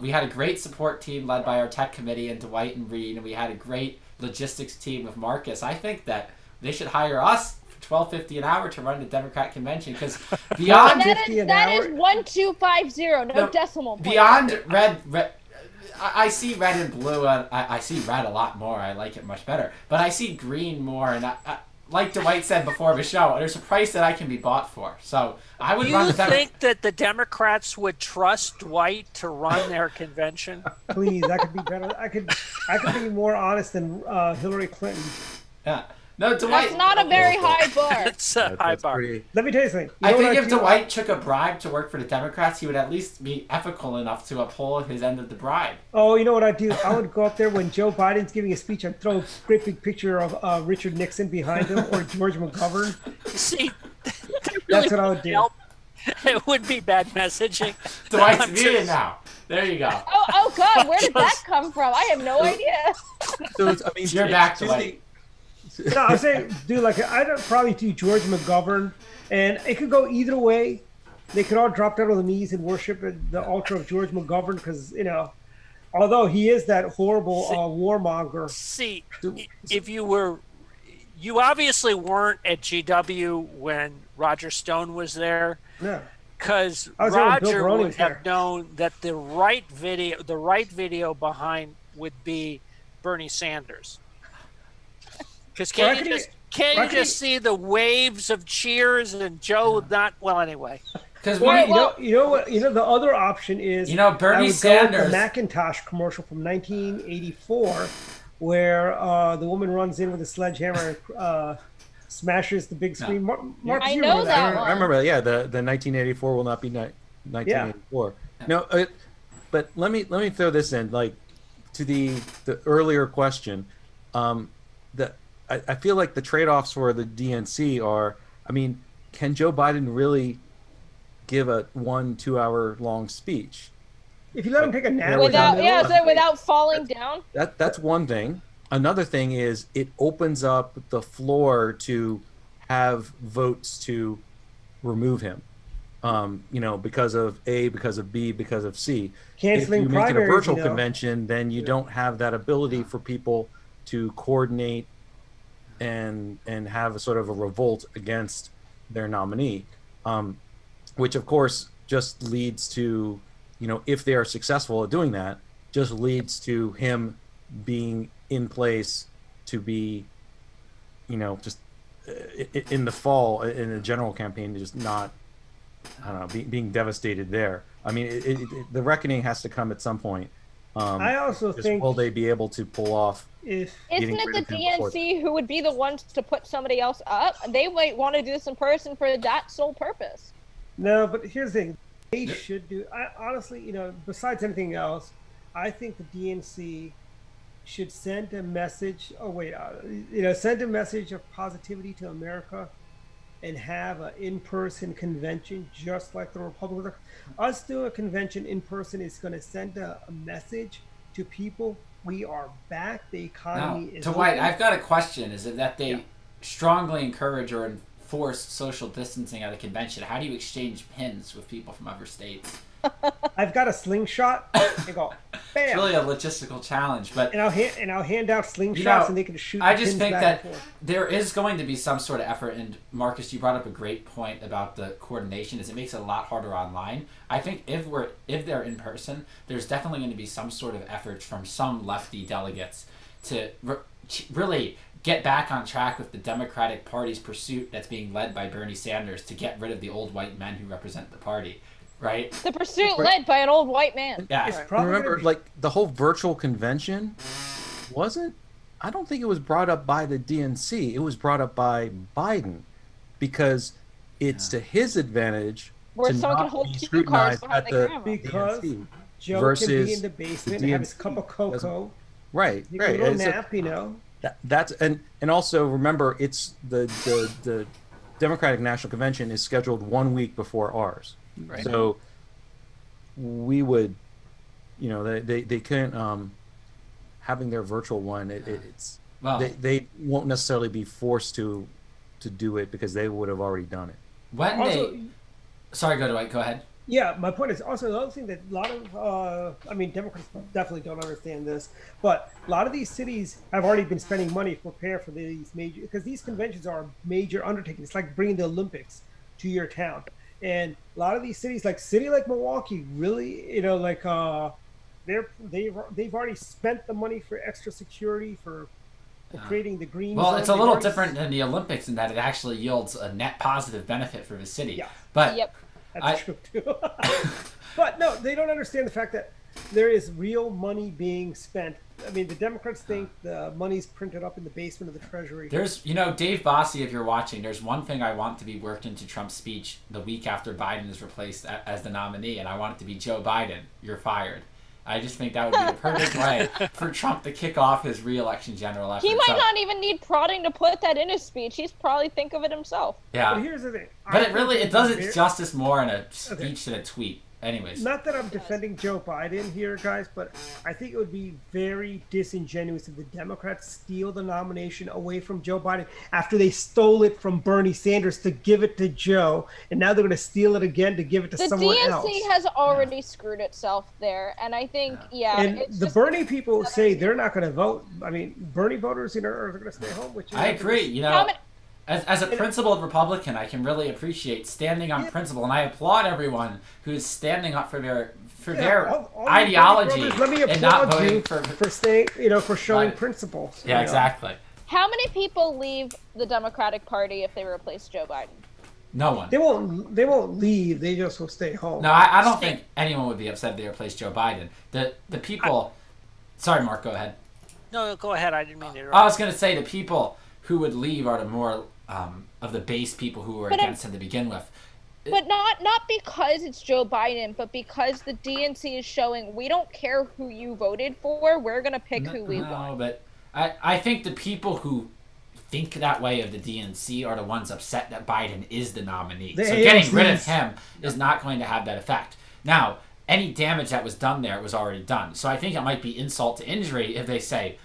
We had a great support team led by our tech committee and Dwight and Reed, and we had a great logistics team with Marcus. I think that they should hire us for $12.50 an hour to run the Democrat convention, because beyond That is 1250, no decimal point. beyond red. I see red and blue. I see red a lot more. I like it much better. But I see green more, and like Dwight said before the show, there's a price that I can be bought for. So I would Do run you the think that the Democrats would trust Dwight to run their convention? Please, I could be better. I could be more honest than Hillary Clinton. Yeah. No, Dwight. That's not a very high bar. It's a high That's bar. pretty. Let me tell you something. You I know think what if feel? Dwight took a bribe to work for the Democrats, he would at least be ethical enough to uphold his end of the bribe. Oh, you know what I'd do? I would go up there when Joe Biden's giving a speech and throw a great big picture of Richard Nixon behind him or George McGovern. See, that That's really what I would do. help. It would be bad messaging. Dwight's I'm muted just- now. There you go. Oh God, where did that come from? I have no idea. So it's, I mean, You're back, seriously, Dwight. No, I'm saying, dude, like I'd probably do George McGovern, and it could go either way. They could all drop down on the knees and worship the altar of George McGovern, because although he is that horrible warmonger. See, if you obviously weren't at GW when Roger Stone was there, No, because I was there when Bill Roger Groening would was have there. known that the right video behind would be Bernie Sanders. Because can't you just see the waves of cheers and Joe not well anyway? Because Well, you know what? The other option is Bernie I would go with Sanders. the Macintosh commercial from 1984, where the woman runs in with a sledgehammer and smashes the big screen. Mark, I you know remember that one. I remember, yeah, the 1984 will not be 1984. No, but let me throw this in, like, to the earlier question. I feel like the trade-offs for the DNC are, I mean, can Joe Biden really give a 1-2 hour long speech? If you let him take a nap Without falling down. That's one thing. Another thing is it opens up the floor to have votes to remove him. Because of A, because of B, because of C. Canceling if you make it a primaries, virtual convention, then you don't have that ability for people to coordinate and have a sort of a revolt against their nominee, which of course just leads to, if they are successful at doing that, just leads to him being in place to be, just in the fall in the general campaign, just not, I don't know, being devastated there. I mean, the reckoning has to come at some point. I also think will they be able to pull off? Isn't it the DNC who would be the ones to put somebody else up? They might want to do this in person for that sole purpose. No, but here's the thing. They should do. I honestly, besides anything else, I think the DNC should send a message. Send a message of positivity to America, and have an in-person convention just like the Republicans. Us doing a convention in person is going to send a message to people. We are back. The economy is Dwight, open. I've got a question. Is it that they strongly encourage or enforce social distancing at a convention? How do you exchange pins with people from other states? I've got a slingshot and go, bam. It's really a logistical challenge, but And I'll hand out slingshots, and they can shoot. I the just pins think back that and forth. there is going to be some sort of effort, and Marcus, you brought up a great point about the coordination, is it makes it a lot harder online. I think if they're in person, there's definitely going to be some sort of effort from some lefty delegates to really get back on track with the Democratic Party's pursuit that's being led by Bernie Sanders to get rid of the old white men who represent the party, right? The pursuit led by an old white man. Yeah. It's And probably remember, gonna be- like the whole virtual convention wasn't. I don't think it was brought up by the DNC. It was brought up by Biden because it's to his advantage Where to someone can not hold be cue cards scrutinized behind at the the camera. because DNC. Joe can versus be in the basement the and have his DNC cup of doesn't- cocoa. Right, Take right. a little It's a- nap, you know. that's and also remember, it's the Democratic National Convention is scheduled 1 week before ours, Right. so we would, they couldn't having their virtual one. It's Well, they won't necessarily be forced to do it because they would have already done it. when Also, they, sorry, go ahead. yeah, my point is also another thing that a lot of, Democrats definitely don't understand this, but a lot of these cities have already been spending money to prepare for these major, because these conventions are major undertakings. It's like bringing the Olympics to your town. And a lot of these cities, like city like Milwaukee, really, they've already spent the money for extra security for creating the green Well, zone. it's a They've little already- different than the Olympics in that it actually yields a net positive benefit for the city. Yeah. But Yep. That's true too. But no, they don't understand the fact that there is real money being spent. I mean, the Democrats think the money's printed up in the basement of the Treasury. there's, Dave Bossie, if you're watching, there's one thing I want to be worked into Trump's speech the week after Biden is replaced as the nominee, and I want it to be Joe Biden, you're fired. I just think that would be the perfect way for Trump to kick off his re-election general effort. He might So, not even need prodding to put that in his speech. He's probably think of it himself. But Yeah. here's the thing. But I it really, think it does it's its justice more in a speech Okay. than a tweet. Anyways. Not that I'm defending Joe Biden here, guys, but I think it would be very disingenuous if the Democrats steal the nomination away from Joe Biden after they stole it from Bernie Sanders to give it to Joe, and now they're going to steal it again to give it to The someone DNC else. has already screwed itself there, and I think, And it's the just- Bernie people say they're not going to vote. I mean, Bernie voters are going to stay home, which is I agree. How many- As a principled Republican, I can really appreciate standing on principle, and I applaud everyone who is standing up for their all you ideology Bernie brothers, let me and not applaud you voting for. for staying, for showing Right. principles. Yeah, exactly. How many people leave the Democratic Party if they replace Joe Biden? No one. They won't leave. They just will stay home. No, I don't think anyone would be upset if they replaced Joe Biden. The people. Sorry, Mark. Go ahead. No, go ahead. I didn't mean to interrupt. I was going to say the people who would leave are the more of the base people who were But against him to begin with. But not because it's Joe Biden, but because the DNC is showing we don't care who you voted for. We're gonna pick who we No, want. but I think the people who think that way of the DNC are the ones upset that Biden is the nominee. The So getting rid of AOCs. him is not going to have that effect. Now, any damage that was done there was already done. So I think it might be insult to injury if they say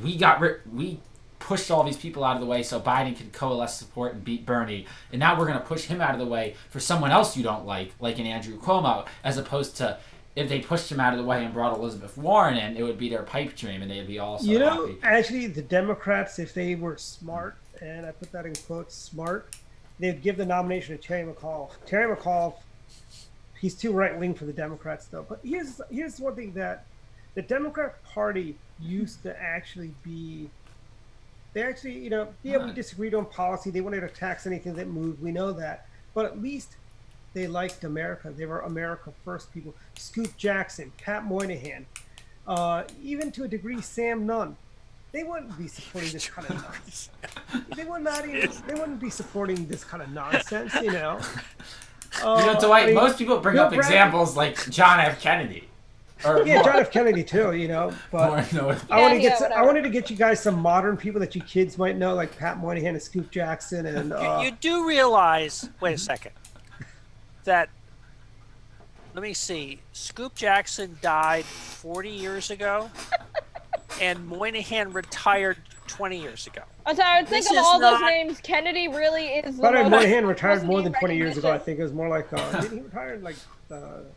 we pushed all these people out of the way so Biden could coalesce support and beat Bernie, and now we're going to push him out of the way for someone else you don't like an Andrew Cuomo, as opposed to if they pushed him out of the way and brought Elizabeth Warren in, it would be their pipe dream and they'd be all so happy. Actually, the Democrats, if they were smart, and I put that in quotes, smart, they'd give the nomination to Terry McAuliffe. Terry McAuliffe, he's too right wing for the Democrats, though. But here's one thing that the Democrat Party used to actually be. They actually, we disagreed on policy. They wanted to tax anything that moved. We know that. But at least they liked America. They were America first people. Scoop Jackson, Pat Moynihan, even to a degree, Sam Nunn. They wouldn't be supporting this kind of nonsense. They wouldn't be supporting this kind of nonsense, Dwight, most people bring Bill up Bradley- examples like John F. Kennedy. Or Yeah, more. John F. Kennedy too, but No, I whatever. wanted to get you guys some modern people that you kids might know, like Pat Moynihan and Scoop Jackson, and You do realize, wait a second, that, let me see, Scoop Jackson died 40 years ago, and Moynihan retired 20 years ago. I'm sorry, think This of is all those not- names. Kennedy really is. By the way, most- Moynihan retired most more than 20 years ago. I recognition. think it was more like didn't he retire in like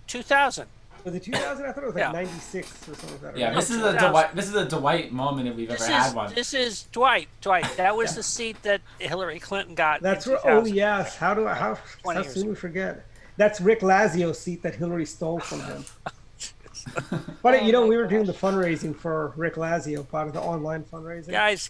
2000. was it 2000? I thought it was like Yeah. 96 or something like that. Yeah, right? this is a 2000. Dwight. This is a Dwight moment if we've ever had one. This is Dwight. That was the seat that Hillary Clinton got. That's in where. Oh 2000. yes. How 20 how years soon ago. we forget? That's Rick Lazio's seat that Hillary stole from him. But Oh you know, my we were doing the gosh. fundraising for Rick Lazio, part of the online fundraising. Guys.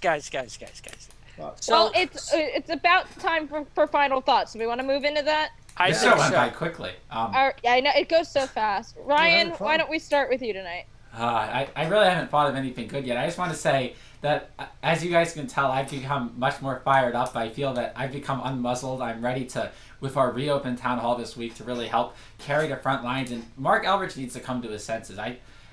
But So Well, it's about time for final thoughts. Do we want to move into that? I This think show went by so. quickly. Yeah, I know it goes so fast. Ryan, having fun. why don't we start with you tonight? I really haven't thought of anything good yet. I just want to say that, as you guys can tell, I've become much more fired up. I feel that I've become unmuzzled. I'm ready to, with our reopened town hall this week, to really help carry the front lines. And Mark Elbridge needs to come to his senses.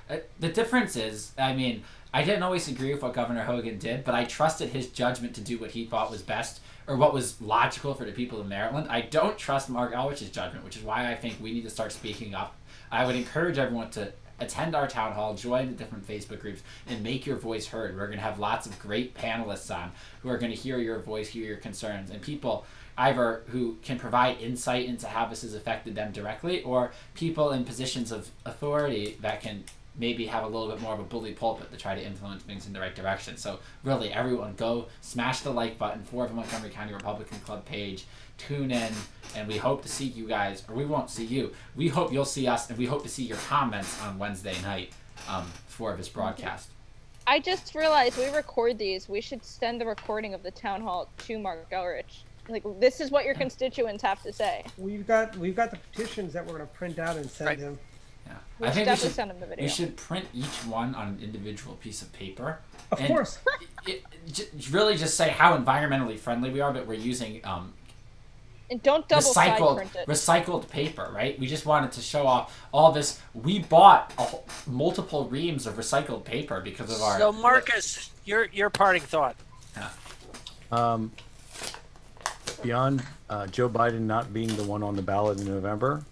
The difference is, I mean, I didn't always agree with what Governor Hogan did, but I trusted his judgment to do what he thought was best or what was logical for the people of Maryland. I don't trust Mark Elbridge's judgment, which is why I think we need to start speaking up. I would encourage everyone to attend our town hall, join the different Facebook groups, and make your voice heard. We're going to have lots of great panelists on who are going to hear your voice, hear your concerns, and people either who can provide insight into how this has affected them directly, or people in positions of authority that can maybe have a little bit more of a bully pulpit to try to influence things in the right direction. So really, everyone go smash the like button for the Montgomery County Republican Club page, tune in, and we hope to see you guys, or we won't see you. We hope you'll see us, and we hope to see your comments on Wednesday night for this broadcast. I just realized we record these. We should send the recording of the town hall to Mark Elrich. Like, this is what your constituents have to say. we've got the petitions that we're going to print out and send Right. him. Yeah. We I should think definitely send him the video. we should print each one on an individual piece of paper. Of And course. really just say how environmentally friendly we are, but we're using And don't double side print it. recycled paper, right? We just wanted to show off all this. We bought multiple reams of recycled paper because of our. So Marcus, your parting thought. Beyond Joe Biden not being the one on the ballot in November,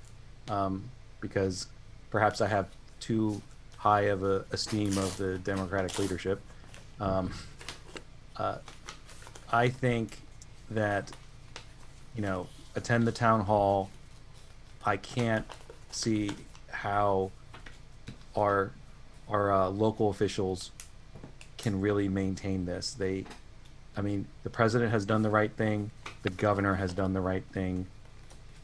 because perhaps I have too high of a esteem of the Democratic leadership, I think that, attend the town hall. I can't see how our local officials can really maintain this. The president has done the right thing. The governor has done the right thing.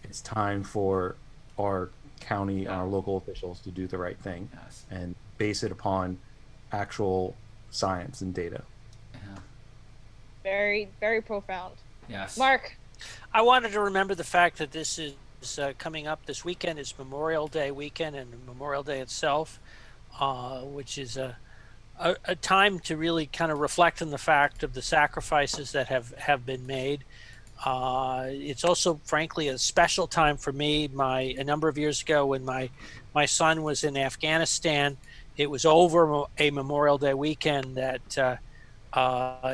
It's time for our county and our local officials to do the right thing Yes. and base it upon actual science and data. Yeah. Very, very profound. Yes. Mark, I wanted to remember the fact that this is coming up this weekend. It's Memorial Day weekend and Memorial Day itself, which is a time to really kind of reflect on the fact of the sacrifices that have been made. It's also, frankly, a special time for me. A number of years ago, when my son was in Afghanistan, it was over a Memorial Day weekend that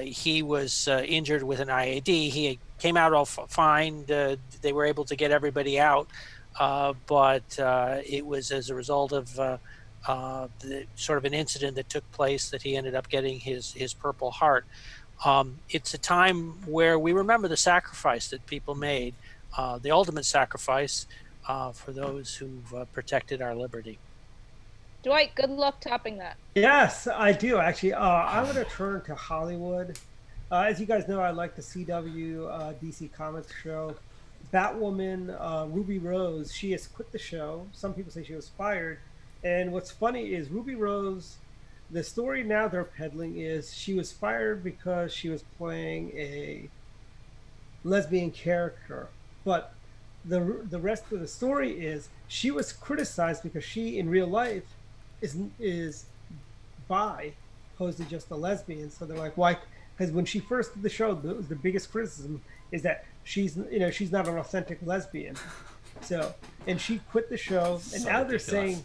he was injured with an IAD. He came out all fine. They were able to get everybody out, but it was as a result of the sort of an incident that took place that he ended up getting his Purple Heart. It's a time where we remember the sacrifice that people made, the ultimate sacrifice for those who've protected our liberty. Dwight, good luck topping that. Yes, I do actually. I'm going to turn to Hollywood. As you guys know, I like the CW DC Comics show. Batwoman, Ruby Rose, she has quit the show. Some people say she was fired. And what's funny is Ruby Rose, the story now they're peddling is she was fired because she was playing a lesbian character. But the rest of the story is she was criticized because she in real life is bi, opposed to just a lesbian. So they're like, why? Because when she first did the show, the biggest criticism is that she's not an authentic lesbian. So, and she quit the show, and So now ridiculous. they're saying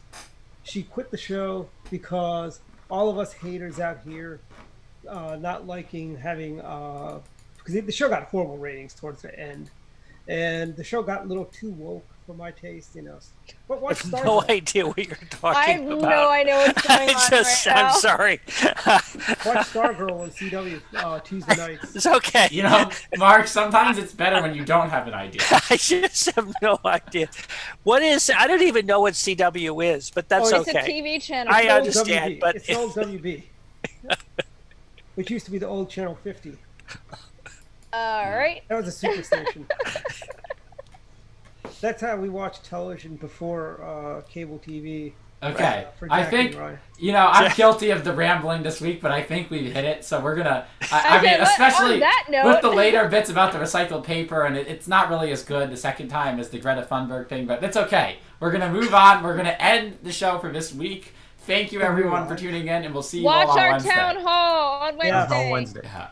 she quit the show because all of us haters out here not liking having because the show got horrible ratings towards the end, and the show got a little too woke for my taste, But I watch have no Stargirl. idea what you're talking I have about. no idea what's going on right now. I'm sorry. Watch Stargirl on CW Tuesday nights. It's okay. Mark, sometimes it's better when you don't have an idea. I just have no idea. I don't even know what CW is, but that's It's okay. a TV channel. I It's old understand, WB. but It's the old WB, which used to be the old Channel 50. All right. That was a superstation. That's how we watched television before cable TV. Okay, For I Jack think and Roy. I'm guilty of the rambling this week, but I think we've hit it. So we're gonna. I Okay, mean, on especially that note- with the later bits about the recycled paper, and it's not really as good the second time as the Greta Thunberg thing, but it's okay. We're gonna move on. We're gonna end the show for this week. Thank you everyone for tuning in, and we'll see you all Watch on our Wednesday. town hall on Wednesday. Yeah. On Wednesday. Yeah.